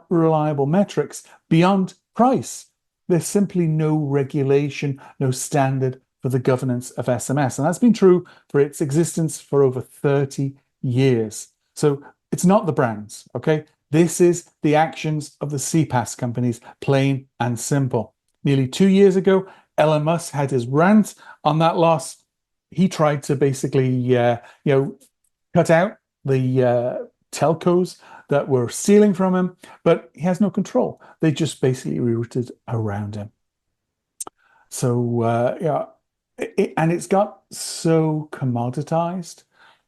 reliable metrics beyond price. There's simply no regulation, no standard for the governance of SMS. And that's been true for its existence for over 30 years. So it's not the brands, okay? This is the actions of the CPaaS companies, plain and simple. Nearly 2 years ago, Elon Musk had his rant on that loss. He tried to basically, cut out the telcos that were stealing from him, but he has no control. They just basically rerouted around him. So, and it's got so commoditized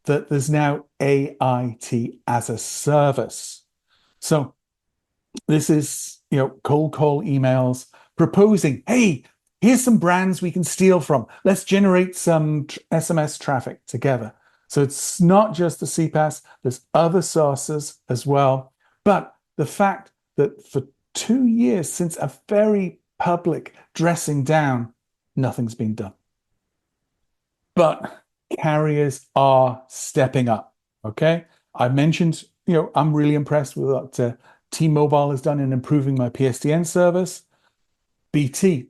that there's now AIT as a service. So this is, cold call emails proposing, hey, here's some brands we can steal from. Let's generate some SMS traffic together. So it's not just the CPaaS, there's other sources as well. But the fact that for 2 years since a very public dressing down, nothing's been done. But carriers are stepping up, okay? I mentioned, I'm really impressed with what T-Mobile has done in improving my PSTN service. BT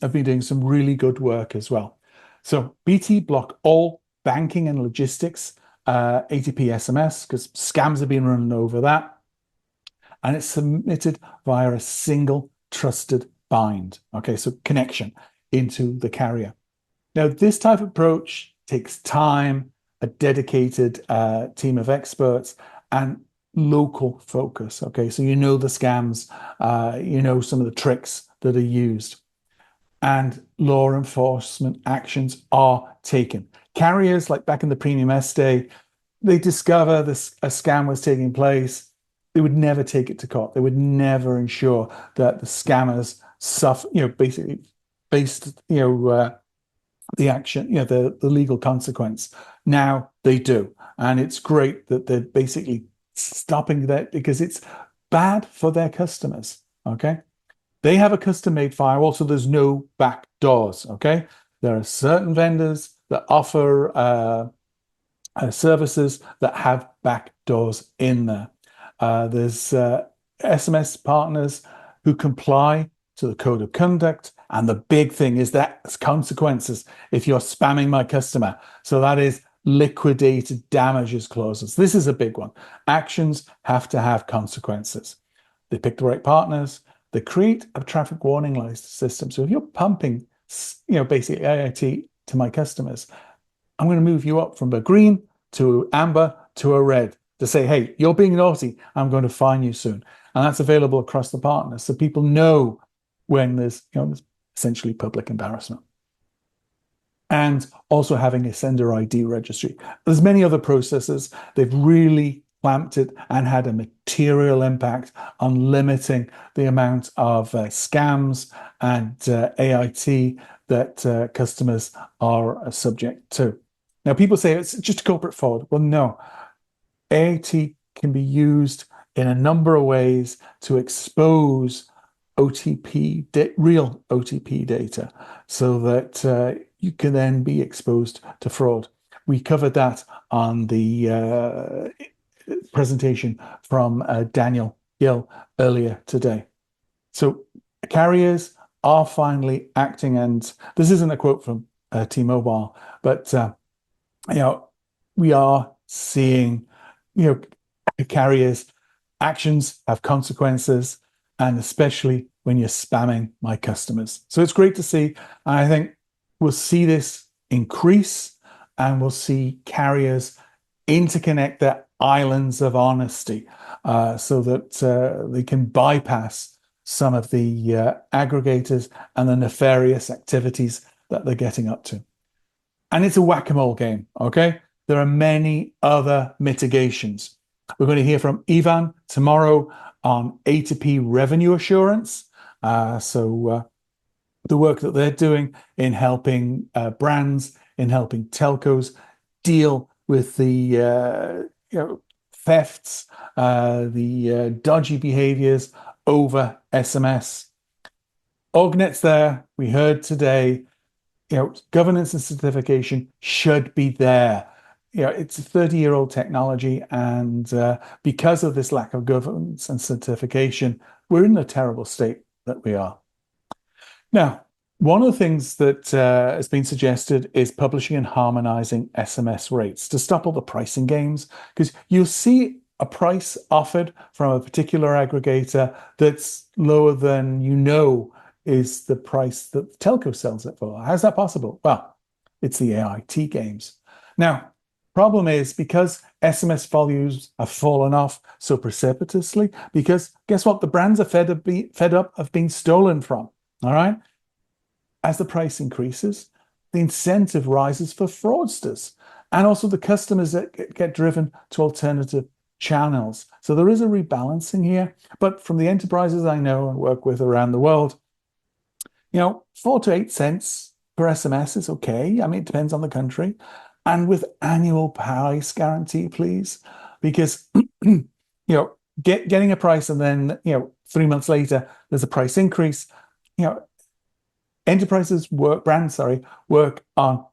have been doing some really good work as well. So BT block all banking and logistics ATP SMS because scams have been running over that. And it's submitted via a single trusted bind. Okay, so connection into the carrier. Now, this type of approach takes time, a dedicated team of experts, and local focus. Okay, so you know the scams, you know some of the tricks that are used, and law enforcement actions are taken. Carriers, like back in the Premium S day, they discover this a scam was taking place. They would never take it to court. They would never ensure that the scammers suffer, basically based, the action, the legal consequence. Now they do. And it's great that they're basically stopping that because it's bad for their customers. Okay. They have a custom made firewall, so there's no back doors. Okay. There are certain vendors that offer services that have back doors in there. There's SMS partners who comply to the code of conduct. And the big thing is that consequences if you're spamming my customer. So that is liquidated damages clauses. This is a big one. Actions have to have consequences. They pick the right partners. They create a traffic warning system. So if you're pumping, basically AIT to my customers, I'm going to move you up from a green to amber to a red to say, hey, you're being naughty. I'm going to fine you soon. And that's available across the partners. So people know when there's essentially public embarrassment. And also having a sender ID registry. There's many other processes. They've really clamped it and had a material impact on limiting the amount of scams and AIT that customers are subject to. Now, people say it's just a corporate fraud. Well, no. AIT can be used in a number of ways to expose OTP, real OTP data, so that you can then be exposed to fraud. We covered that on the presentation from Daniel Youil earlier today. So carriers are finally acting, and this isn't a quote from T-Mobile, but we are seeing carriers' actions have consequences, and especially when you're spamming my customers. So it's great to see. And I think we'll see this increase, and we'll see carriers interconnect their islands of honesty so that they can bypass some of the aggregators and the nefarious activities that they're getting up to. And it's a whack-a-mole game, okay? There are many other mitigations. We're going to hear from Ivan tomorrow on A2P revenue assurance. So the work that they're doing in helping brands, in helping telcos deal with the thefts, the dodgy behaviors over SMS. Orgnet's there. We heard today, governance and certification should be there. It's a 30-year-old technology, and because of this lack of governance and certification, we're in a terrible state that we are. Now, one of the things that has been suggested is publishing and harmonizing SMS rates to stop all the pricing games, because you'll see a price offered from a particular aggregator that's lower than is the price that the telco sells it for. How's that possible? Well, it's the AIT games. Now, problem is because SMS volumes have fallen off so precipitously, because guess what? The brands are fed up of being stolen from, all right? As the price increases, the incentive rises for fraudsters and also the customers that get driven to alternative channels. So there is a rebalancing here, but from the enterprises I know and work with around the world, 4 to 8 cents per SMS is okay. I mean, it depends on the country. And with annual price guarantee, please, because, getting a price and then, 3 months later, there's a price increase. Brands work on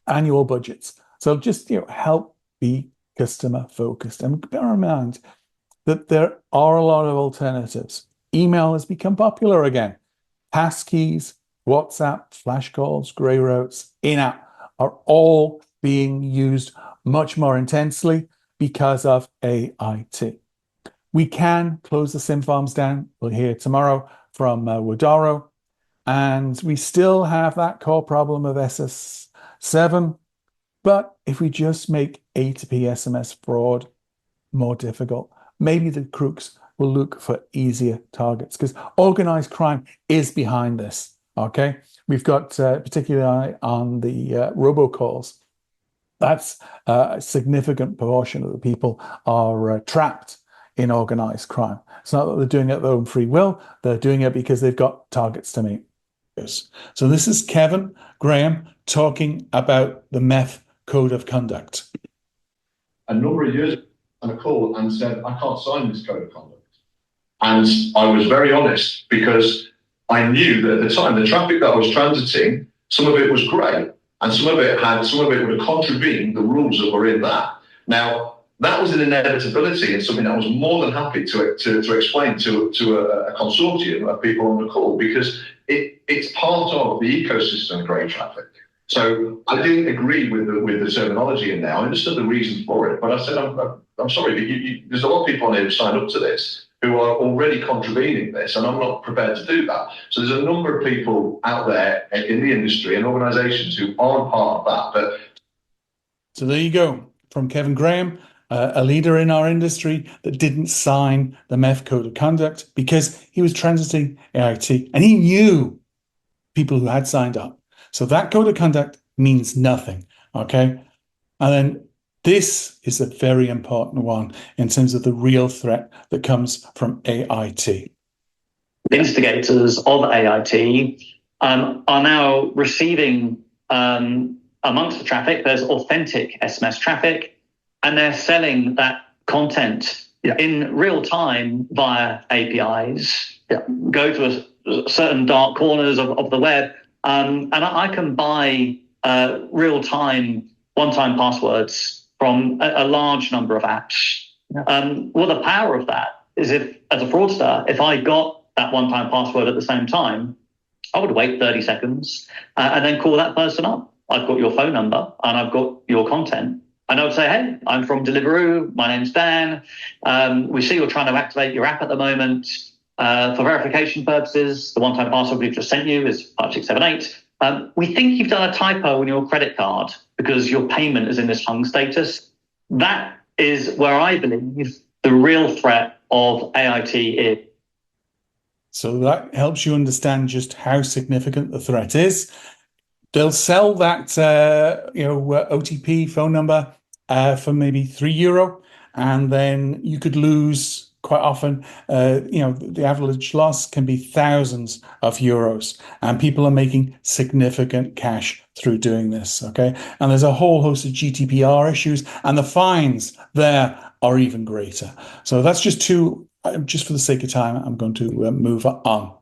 annual budgets. So just, help be customer focused. And bear in mind that there are a lot of alternatives. Email has become popular again. Passkeys, WhatsApp, flash calls, grey routes, in-app are all being used much more intensely because of AIT. We can close the SIM farms down. We'll hear tomorrow from Wodaro. And we still have that core problem of SS7. But if we just make A2P SMS fraud more difficult, maybe the crooks will look for easier targets because organized crime is behind this. Okay, we've got particularly on the robocalls. That's a significant portion of the people are trapped in organized crime. It's not that they're doing it of their own free will; they're doing it because they've got targets to meet. So this is Kevin Graham talking about the MEF Code of Conduct. A number of years on a call and said, I can't sign this code of conduct. And I was very honest because I knew that at the time, the traffic that I was transiting, some of it was grey and some of it would have contravened the rules that were in that. Now, that was an inevitability and something that I was more than happy to explain to a consortium of people on the call because it's part of the ecosystem of grey traffic. So I didn't agree with the terminology in there. I understood the reasons for it, but I said, I'm sorry, but there's a lot of people on here who signed up to this who are already contravening this, and I'm not prepared to do that. So there's a number of people out there in the industry and organisations who aren't part of that. So there you go, from Kevin Graham, a leader in our industry that didn't sign the MEF Code of Conduct because he was transiting AIT, and he knew people who had signed up. So that code of conduct means nothing, okay? And then this is a very important one in terms of the real threat that comes from AIT. Instigators of AIT are now receiving, amongst the traffic, there's authentic SMS traffic, and they're selling that content in real time via APIs, go to certain dark corners of the web, and I can buy real-time, one-time passwords from a large number of apps. Well, the power of that is if, as a fraudster, if I got that one-time password at the same time, I would wait 30 seconds and then call that person up. I've got your phone number and I've got your content. And I would say, hey, I'm from Deliveroo. My name's Dan. We see you're trying to activate your app at the moment. For verification purposes, the one-time password we've just sent you is 5678. We think you've done a typo on your credit card because your payment is in this hung status. That is where I believe the real threat of AIT is. So that helps you understand just how significant the threat is. They'll sell that OTP phone number for maybe €3, and then you could lose. Quite often, the average loss can be thousands of euros, and people are making significant cash through doing this, okay? And there's a whole host of GDPR issues, and the fines there are even greater. So that's just just for the sake of time, I'm going to move on.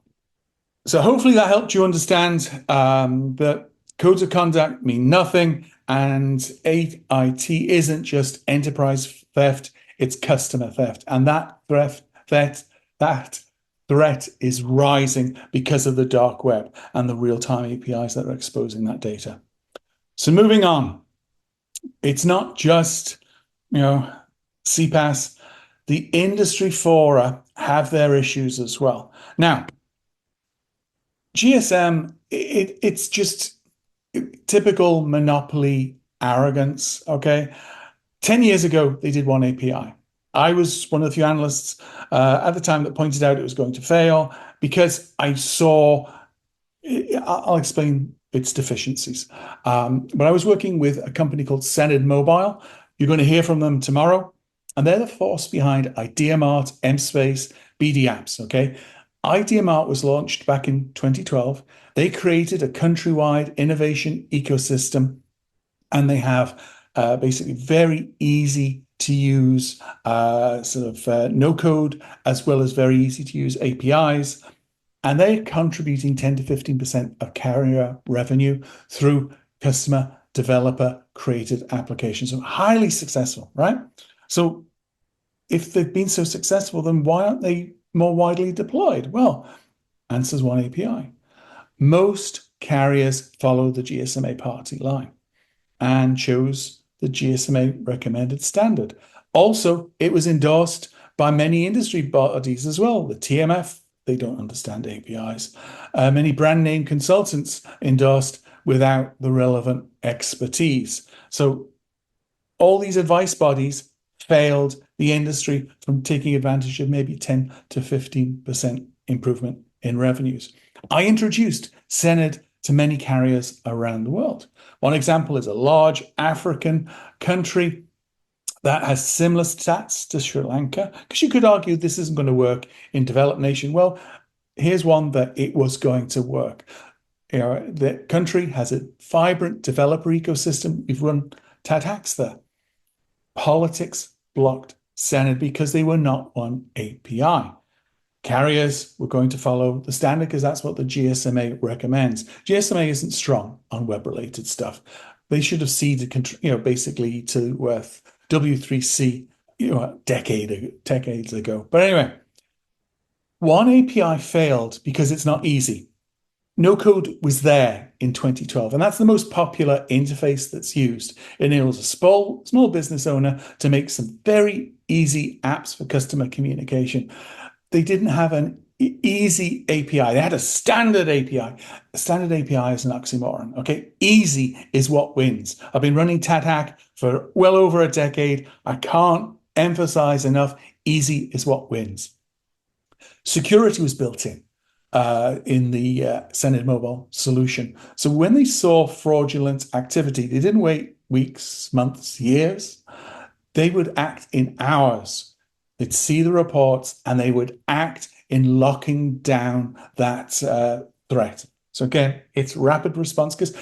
So hopefully that helped you understand that codes of conduct mean nothing, and AIT isn't just enterprise theft, it's customer theft. And that threat is rising because of the dark web and the real-time APIs that are exposing that data. So moving on, it's not just, CPaaS. The industry fora have their issues as well. Now, GSM, it's just typical monopoly arrogance, okay? 10 years ago, they did one API. I was one of the few analysts at the time that pointed out it was going to fail because I saw, I'll explain its deficiencies. But I was working with a company called CPaaS. You're going to hear from them tomorrow. And they're the force behind IdeaMart, MSpace, BD Apps, okay? IdeaMart was launched back in 2012. They created a countrywide innovation ecosystem, and they have basically very easy to use no code as well as very easy to use APIs. And they're contributing 10 to 15% of carrier revenue through customer developer created applications. So highly successful, right? So if they've been so successful, then why aren't they more widely deployed? Well, answers one API. Most carriers follow the GSMA party line and chose the GSMA recommended standard. Also, it was endorsed by many industry bodies as well. The TMF, they don't understand APIs. Many brand name consultants endorsed without the relevant expertise. So all these advice bodies failed the industry from taking advantage of maybe 10 to 15% improvement in revenues. I introduced Sened to many carriers around the world. One example is a large African country that has similar stats to Sri Lanka, because you could argue this isn't going to work in developed nation. Well, here's one that it was going to work. You know, the country has a vibrant developer ecosystem. We've run TAD hacks there. Politics blocked Sened because they were not one API. Carriers were going to follow the standard because that's what the GSMA recommends. GSMA isn't strong on web-related stuff. They should have ceded, basically to W3C, decades ago. But anyway, one API failed because it's not easy. No code was there in 2012, and that's the most popular interface that's used. It enables a small business owner to make some very easy apps for customer communication. They didn't have an easy API. They had a standard API. A standard API is an oxymoron, okay? Easy is what wins. I've been running TADhack for well over a decade. I can't emphasize enough, easy is what wins. Security was built in the TMobile solution. So when they saw fraudulent activity, they didn't wait weeks, months, years. They would act in hours. They'd see the reports and they would act in locking down that threat. So again, it's rapid response because,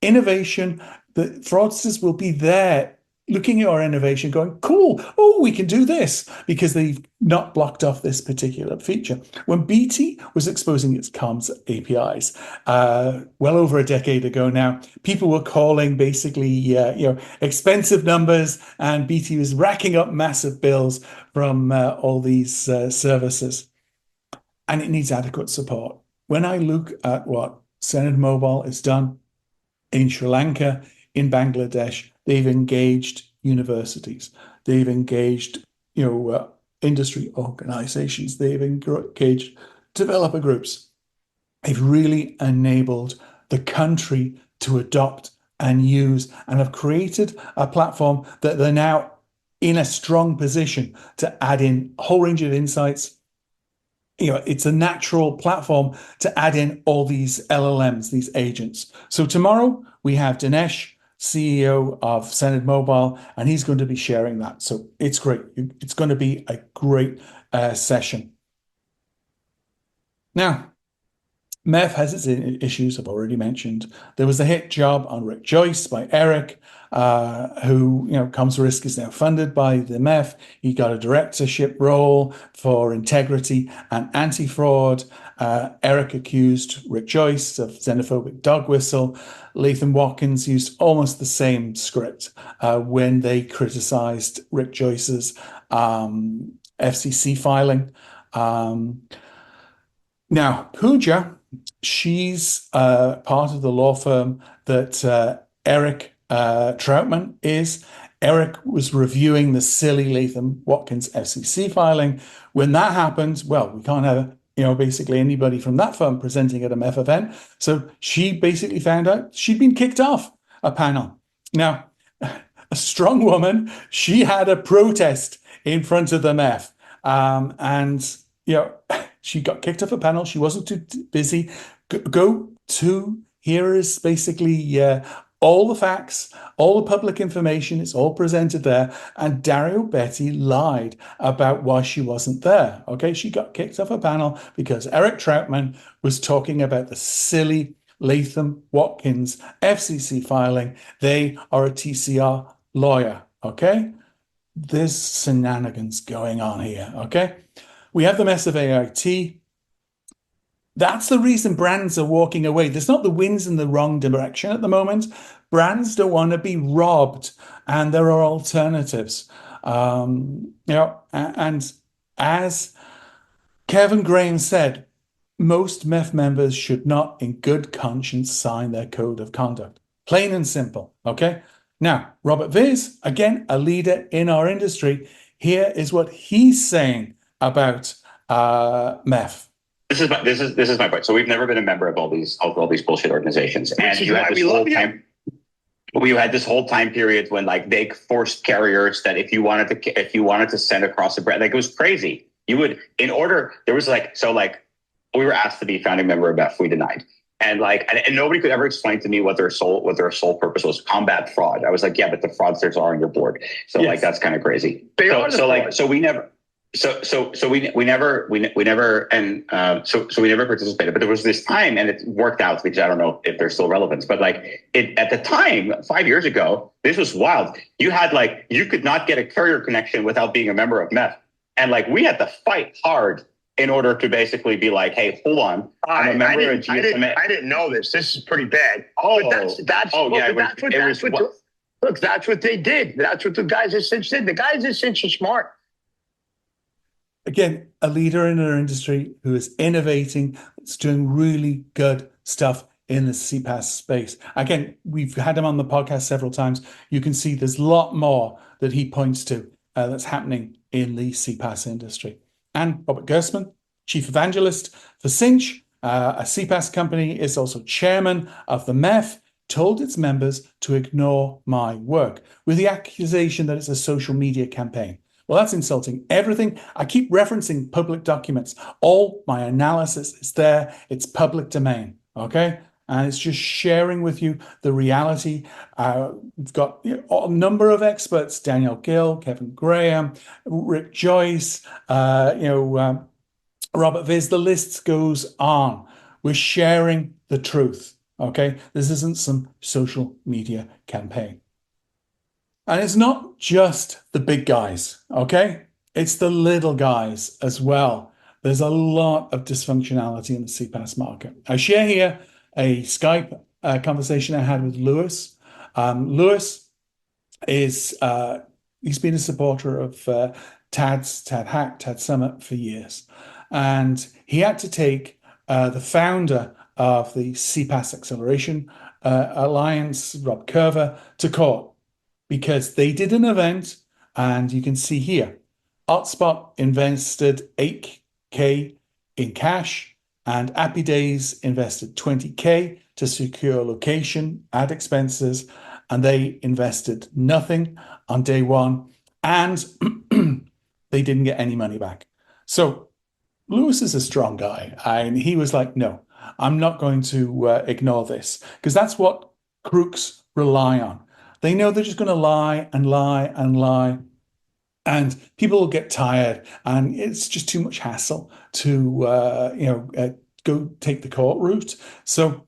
innovation, the fraudsters will be there looking at our innovation going, cool, oh, we can do this because they've not blocked off this particular feature. When BT was exposing its comms APIs, well over a decade ago now, people were calling basically, expensive numbers, and BT was racking up massive bills from all these services. And it needs adequate support. When I look at what TMobile has done in Sri Lanka, in Bangladesh, they've engaged universities, they've engaged, industry organizations, they've engaged developer groups. They've really enabled the country to adopt and use, and have created a platform that they're now in a strong position to add in a whole range of insights. It's a natural platform to add in all these LLMs, these agents. So tomorrow we have Dinesh, CEO of TMobile, and he's going to be sharing that. So it's great. It's going to be a great session. Now, MEF has its issues, I've already mentioned. There was a hit job on Rick Joyce by Eric, who, Comms Risk is now funded by the MEF. He got a directorship role for integrity and anti-fraud. Eric accused Rick Joyce of xenophobic dog whistle. Latham Watkins used almost the same script when they criticized Rick Joyce's FCC filing. Now, Pooja, she's part of the law firm that Eric Troutman is. Eric was reviewing the silly Latham Watkins FCC filing. When that happened, well, we can't have basically anybody from that firm presenting at a MEF event. So she basically found out she'd been kicked off a panel. Now, a strong woman, she had a protest in front of the MEF. She got kicked off a panel. She wasn't too busy. Here is basically all the facts, all the public information. It's all presented there. And Dario Betty lied about why she wasn't there. Okay, she got kicked off a panel because Eric Troutman was talking about the silly Latham Watkins FCC filing. They are a TCR lawyer. Okay, there's shenanigans going on here. Okay. We have the mess of AIT. That's the reason brands are walking away. There's not the winds in the wrong direction at the moment. Brands don't want to be robbed, and there are alternatives. And as Kevin Graham said, most MEF members should not, in good conscience, sign their code of conduct. Plain and simple. Okay. Now, Robert Viz, again, a leader in our industry. Here is what he's saying about MEF. This is my point. So we've never been a member of all these bullshit organizations, and you have this whole time. we had this whole time period when like they forced carriers that if you wanted to send across a brand, like it was crazy. You would, in order, there was like, so like we were asked to be founding member of BEF, we denied. And like, and nobody could ever explain to me what their sole purpose was: combat fraud. I was like, yeah, but the fraudsters are on your board. So like, that's kind of crazy. So we never participated, but there was this time, and it worked out, because I don't know if there's still relevance, but like at the time, 5 years ago, this was wild. You had like, you could not get a carrier connection without being a member of MEF. And like, we had to fight hard in order to basically be like, hey, hold on, I'm a member of GSM. I didn't know this. This is pretty bad. Look, that's what they did. That's what the guys at Cinch did. The guys at Cinch are smart. Again, a leader in our industry who is innovating, it's doing really good stuff in the CPaaS space. Again, we've had him on the podcast several times. You can see there's a lot more that he points to that's happening in the CPaaS industry. And Robert Gersman, Chief Evangelist for Cinch, a CPaaS company, is also chairman of the MEF, told its members to ignore my work with the accusation that it's a social media campaign. Well, that's insulting. Everything, I keep referencing public documents. All my analysis is there. It's public domain, okay? And it's just sharing with you the reality. We've got a number of experts: Daniel Gill, Kevin Graham, Rick Joyce, Robert Viz. The list goes on. We're sharing the truth, okay? This isn't some social media campaign. And it's not just the big guys, okay? It's the little guys as well. There's a lot of dysfunctionality in the CPaaS market. I share here a Skype conversation I had with Lewis. Lewis is, he's been a supporter of TADSummit for years. And he had to take the founder of the CPaaS Acceleration Alliance, Rob Curver, to court, because they did an event, and you can see here, Hotspot invested $8K in cash, and Happy Days invested $20K to secure location, ad expenses, and they invested nothing on day one, and they didn't get any money back. So Lewis is a strong guy, and he was like, no, I'm not going to ignore this, because that's what crooks rely on. They know they're just going to lie and lie and lie, and people will get tired, and it's just too much hassle to go take the court route. So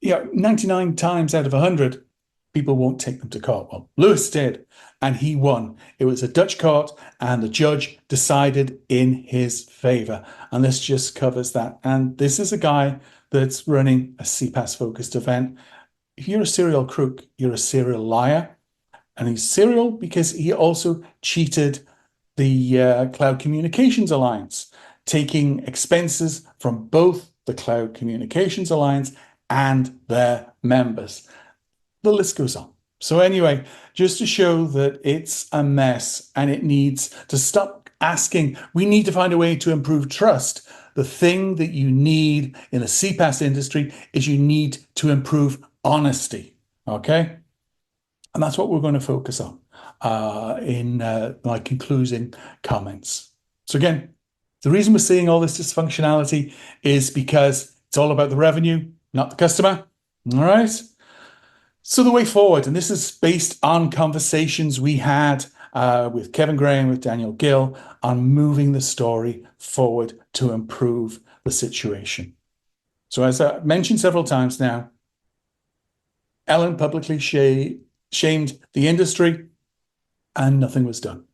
99 times out of 100, people won't take them to court. Well, Lewis did, and he won. It was a Dutch court, and the judge decided in his favor. And this just covers that. And this is a guy that's running a CPaaS-focused event. If you're a serial crook, you're a serial liar. And he's serial because he also cheated the Cloud Communications Alliance, taking expenses from both the Cloud Communications Alliance and their members. The list goes on. So anyway, just to show that it's a mess and it needs to stop asking, we need to find a way to improve trust. The thing that you need in the CPaaS industry is you need to improve honesty, okay? And that's what we're going to focus on in my concluding comments. So again, the reason we're seeing all this dysfunctionality is because it's all about the revenue, not the customer, all right? So the way forward, and this is based on conversations we had with Kevin Graham, with Daniel Gill, on moving the story forward to improve the situation. So as I mentioned several times now, Ellen publicly shamed the industry, and nothing was done.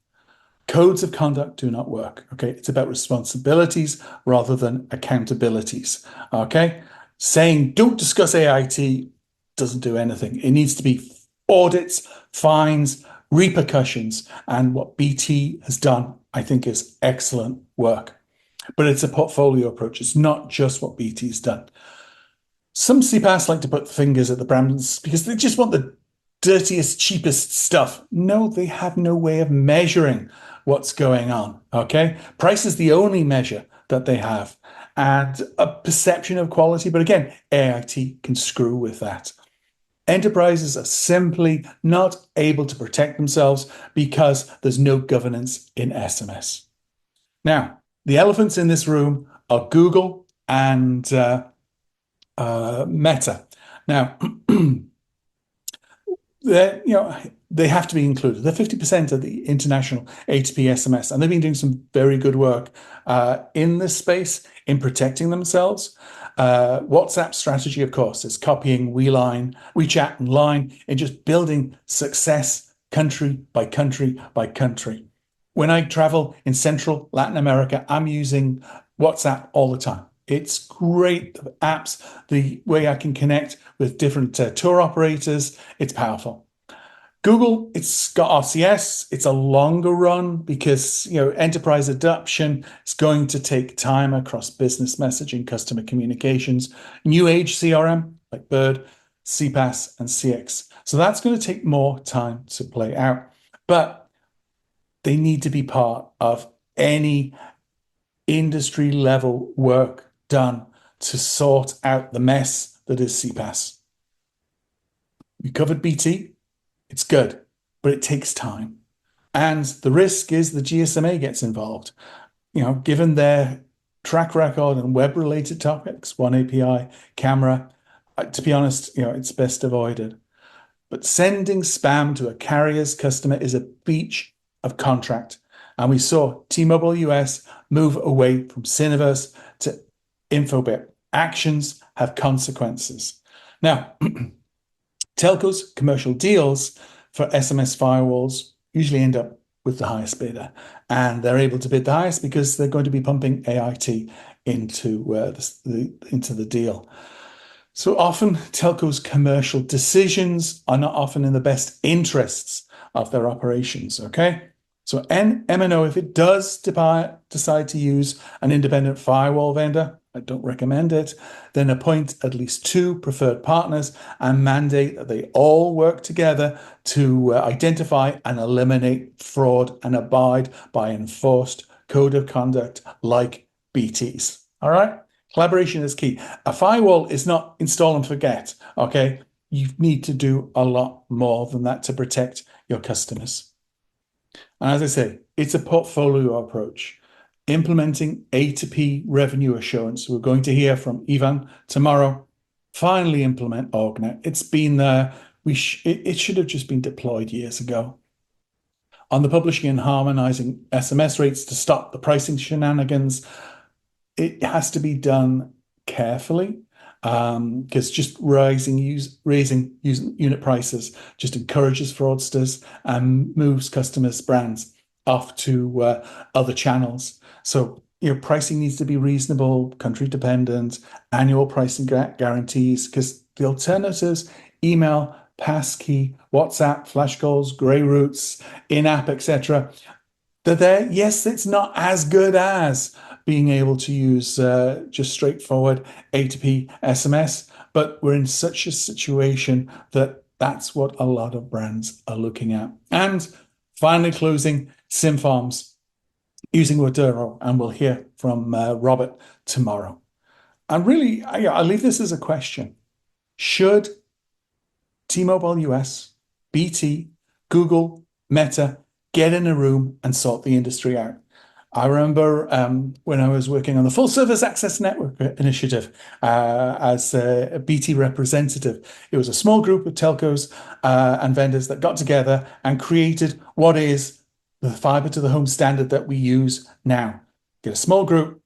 Codes of conduct do not work, okay? It's about responsibilities rather than accountabilities, okay? Saying don't discuss AIT doesn't do anything. It needs to be audits, fines, repercussions, and what BT has done, I think, is excellent work. But it's a portfolio approach. It's not just what BT's done. Some CPaaS like to put fingers at the brands because they just want the dirtiest, cheapest stuff. No, they have no way of measuring what's going on, okay? Price is the only measure that they have, and a perception of quality. But again, AIT can screw with that. Enterprises are simply not able to protect themselves because there's no governance in SMS. Now, the elephants in this room are Google and Meta. Now, they have to be included. They're 50% of the international A2P SMS, and they've been doing some very good work in this space in protecting themselves. WhatsApp's strategy, of course, is copying WeChat and Line and just building success country by country by country. When I travel in Central Latin America, I'm using WhatsApp all the time. It's great apps, the way I can connect with different tour operators. It's powerful. Google, it's got RCS. It's a longer run because enterprise adoption is going to take time across business messaging, customer communications, new age CRM like Bird, CPaaS, and CX. So that's going to take more time to play out. But they need to be part of any industry level work done to sort out the mess that is CPaaS. We covered BT. It's good, but it takes time. And the risk is the GSMA gets involved. Given their track record on web-related topics, one API, camera, to be honest, it's best avoided. But sending spam to a carrier's customer is a breach of contract. And we saw T-Mobile US move away from Syniverse to Infobit. Actions have consequences. Now, telcos' commercial deals for SMS firewalls usually end up with the highest bidder. And they're able to bid the highest because they're going to be pumping AIT into the deal. So often, telcos' commercial decisions are not often in the best interests of their operations, okay? So MNO, if it does decide to use an independent firewall vendor, I don't recommend it, then appoint at least 2 preferred partners and mandate that they all work together to identify and eliminate fraud and abide by enforced code of conduct like BT's. All right? Collaboration is key. A firewall is not install and forget, okay? You need to do a lot more than that to protect your customers. And as I say, it's a portfolio approach. Implementing A2P revenue assurance. We're going to hear from Ivan tomorrow. Finally implement AugNet. It's been there. It should have just been deployed years ago. On the publishing and harmonizing SMS rates to stop the pricing shenanigans, it has to be done carefully because just raising unit prices just encourages fraudsters and moves customers' brands off to other channels. So, pricing needs to be reasonable, country dependent, annual pricing guarantees, because the alternatives, email, passkey, WhatsApp, flash calls, grey routes, in-app, etc., they're there. Yes, it's not as good as being able to use just straightforward A2P SMS, but we're in such a situation that that's what a lot of brands are looking at. And finally, closing, SIM farms using Worduro, and we'll hear from Robert tomorrow. And really, I leave this as a question. Should T-Mobile US, BT, Google, Meta get in a room and sort the industry out? I remember when I was working on the Full Service Access Network initiative as a BT representative. It was a small group of telcos and vendors that got together and created what is the fiber to the home standard that we use now. Get a small group,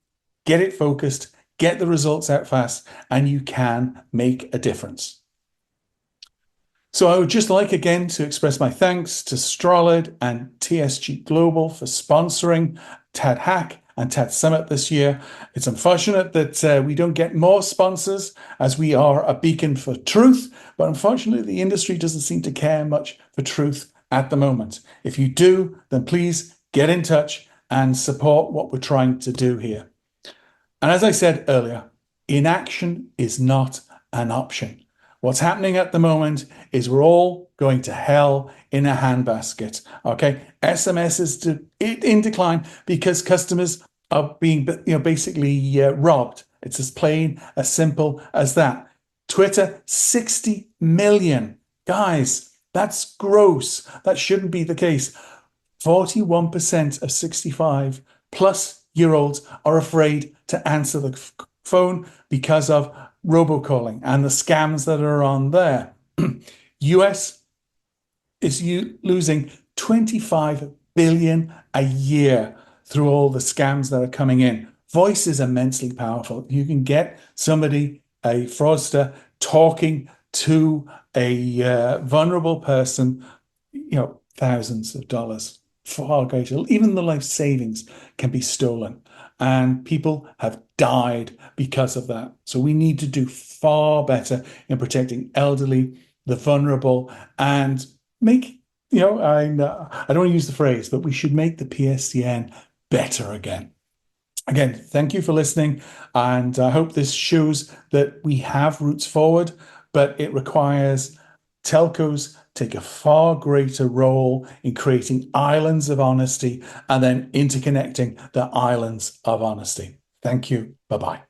get it focused, get the results out fast, and you can make a difference. So I would just like again to express my thanks to Strolid and TSG Global for sponsoring TADHack and TADSummit this year. It's unfortunate that we don't get more sponsors as we are a beacon for truth, but unfortunately the industry doesn't seem to care much for truth at the moment. If you do, then please get in touch and support what we're trying to do here. And as I said earlier, inaction is not an option. What's happening at the moment is we're all going to hell in a handbasket, okay? SMS is in decline because customers are being basically robbed. It's as plain, as simple as that. Twitter, 60 million. Guys, that's gross. That shouldn't be the case. 41% of 65 plus year olds are afraid to answer the phone because of robocalling and the scams that are on there. US is losing 25 billion a year through all the scams that are coming in. Voice is immensely powerful. You can get somebody, a fraudster, talking to a vulnerable person, thousands of dollars, far greater. Even the life savings can be stolen. And people have died because of that. So we need to do far better in protecting elderly, the vulnerable, and make, I don't want to use the phrase, but we should make the PSTN better again. Again, thank you for listening. And I hope this shows that we have routes forward, but it requires telcos take a far greater role in creating islands of honesty and then interconnecting the islands of honesty. Thank you. Bye-bye.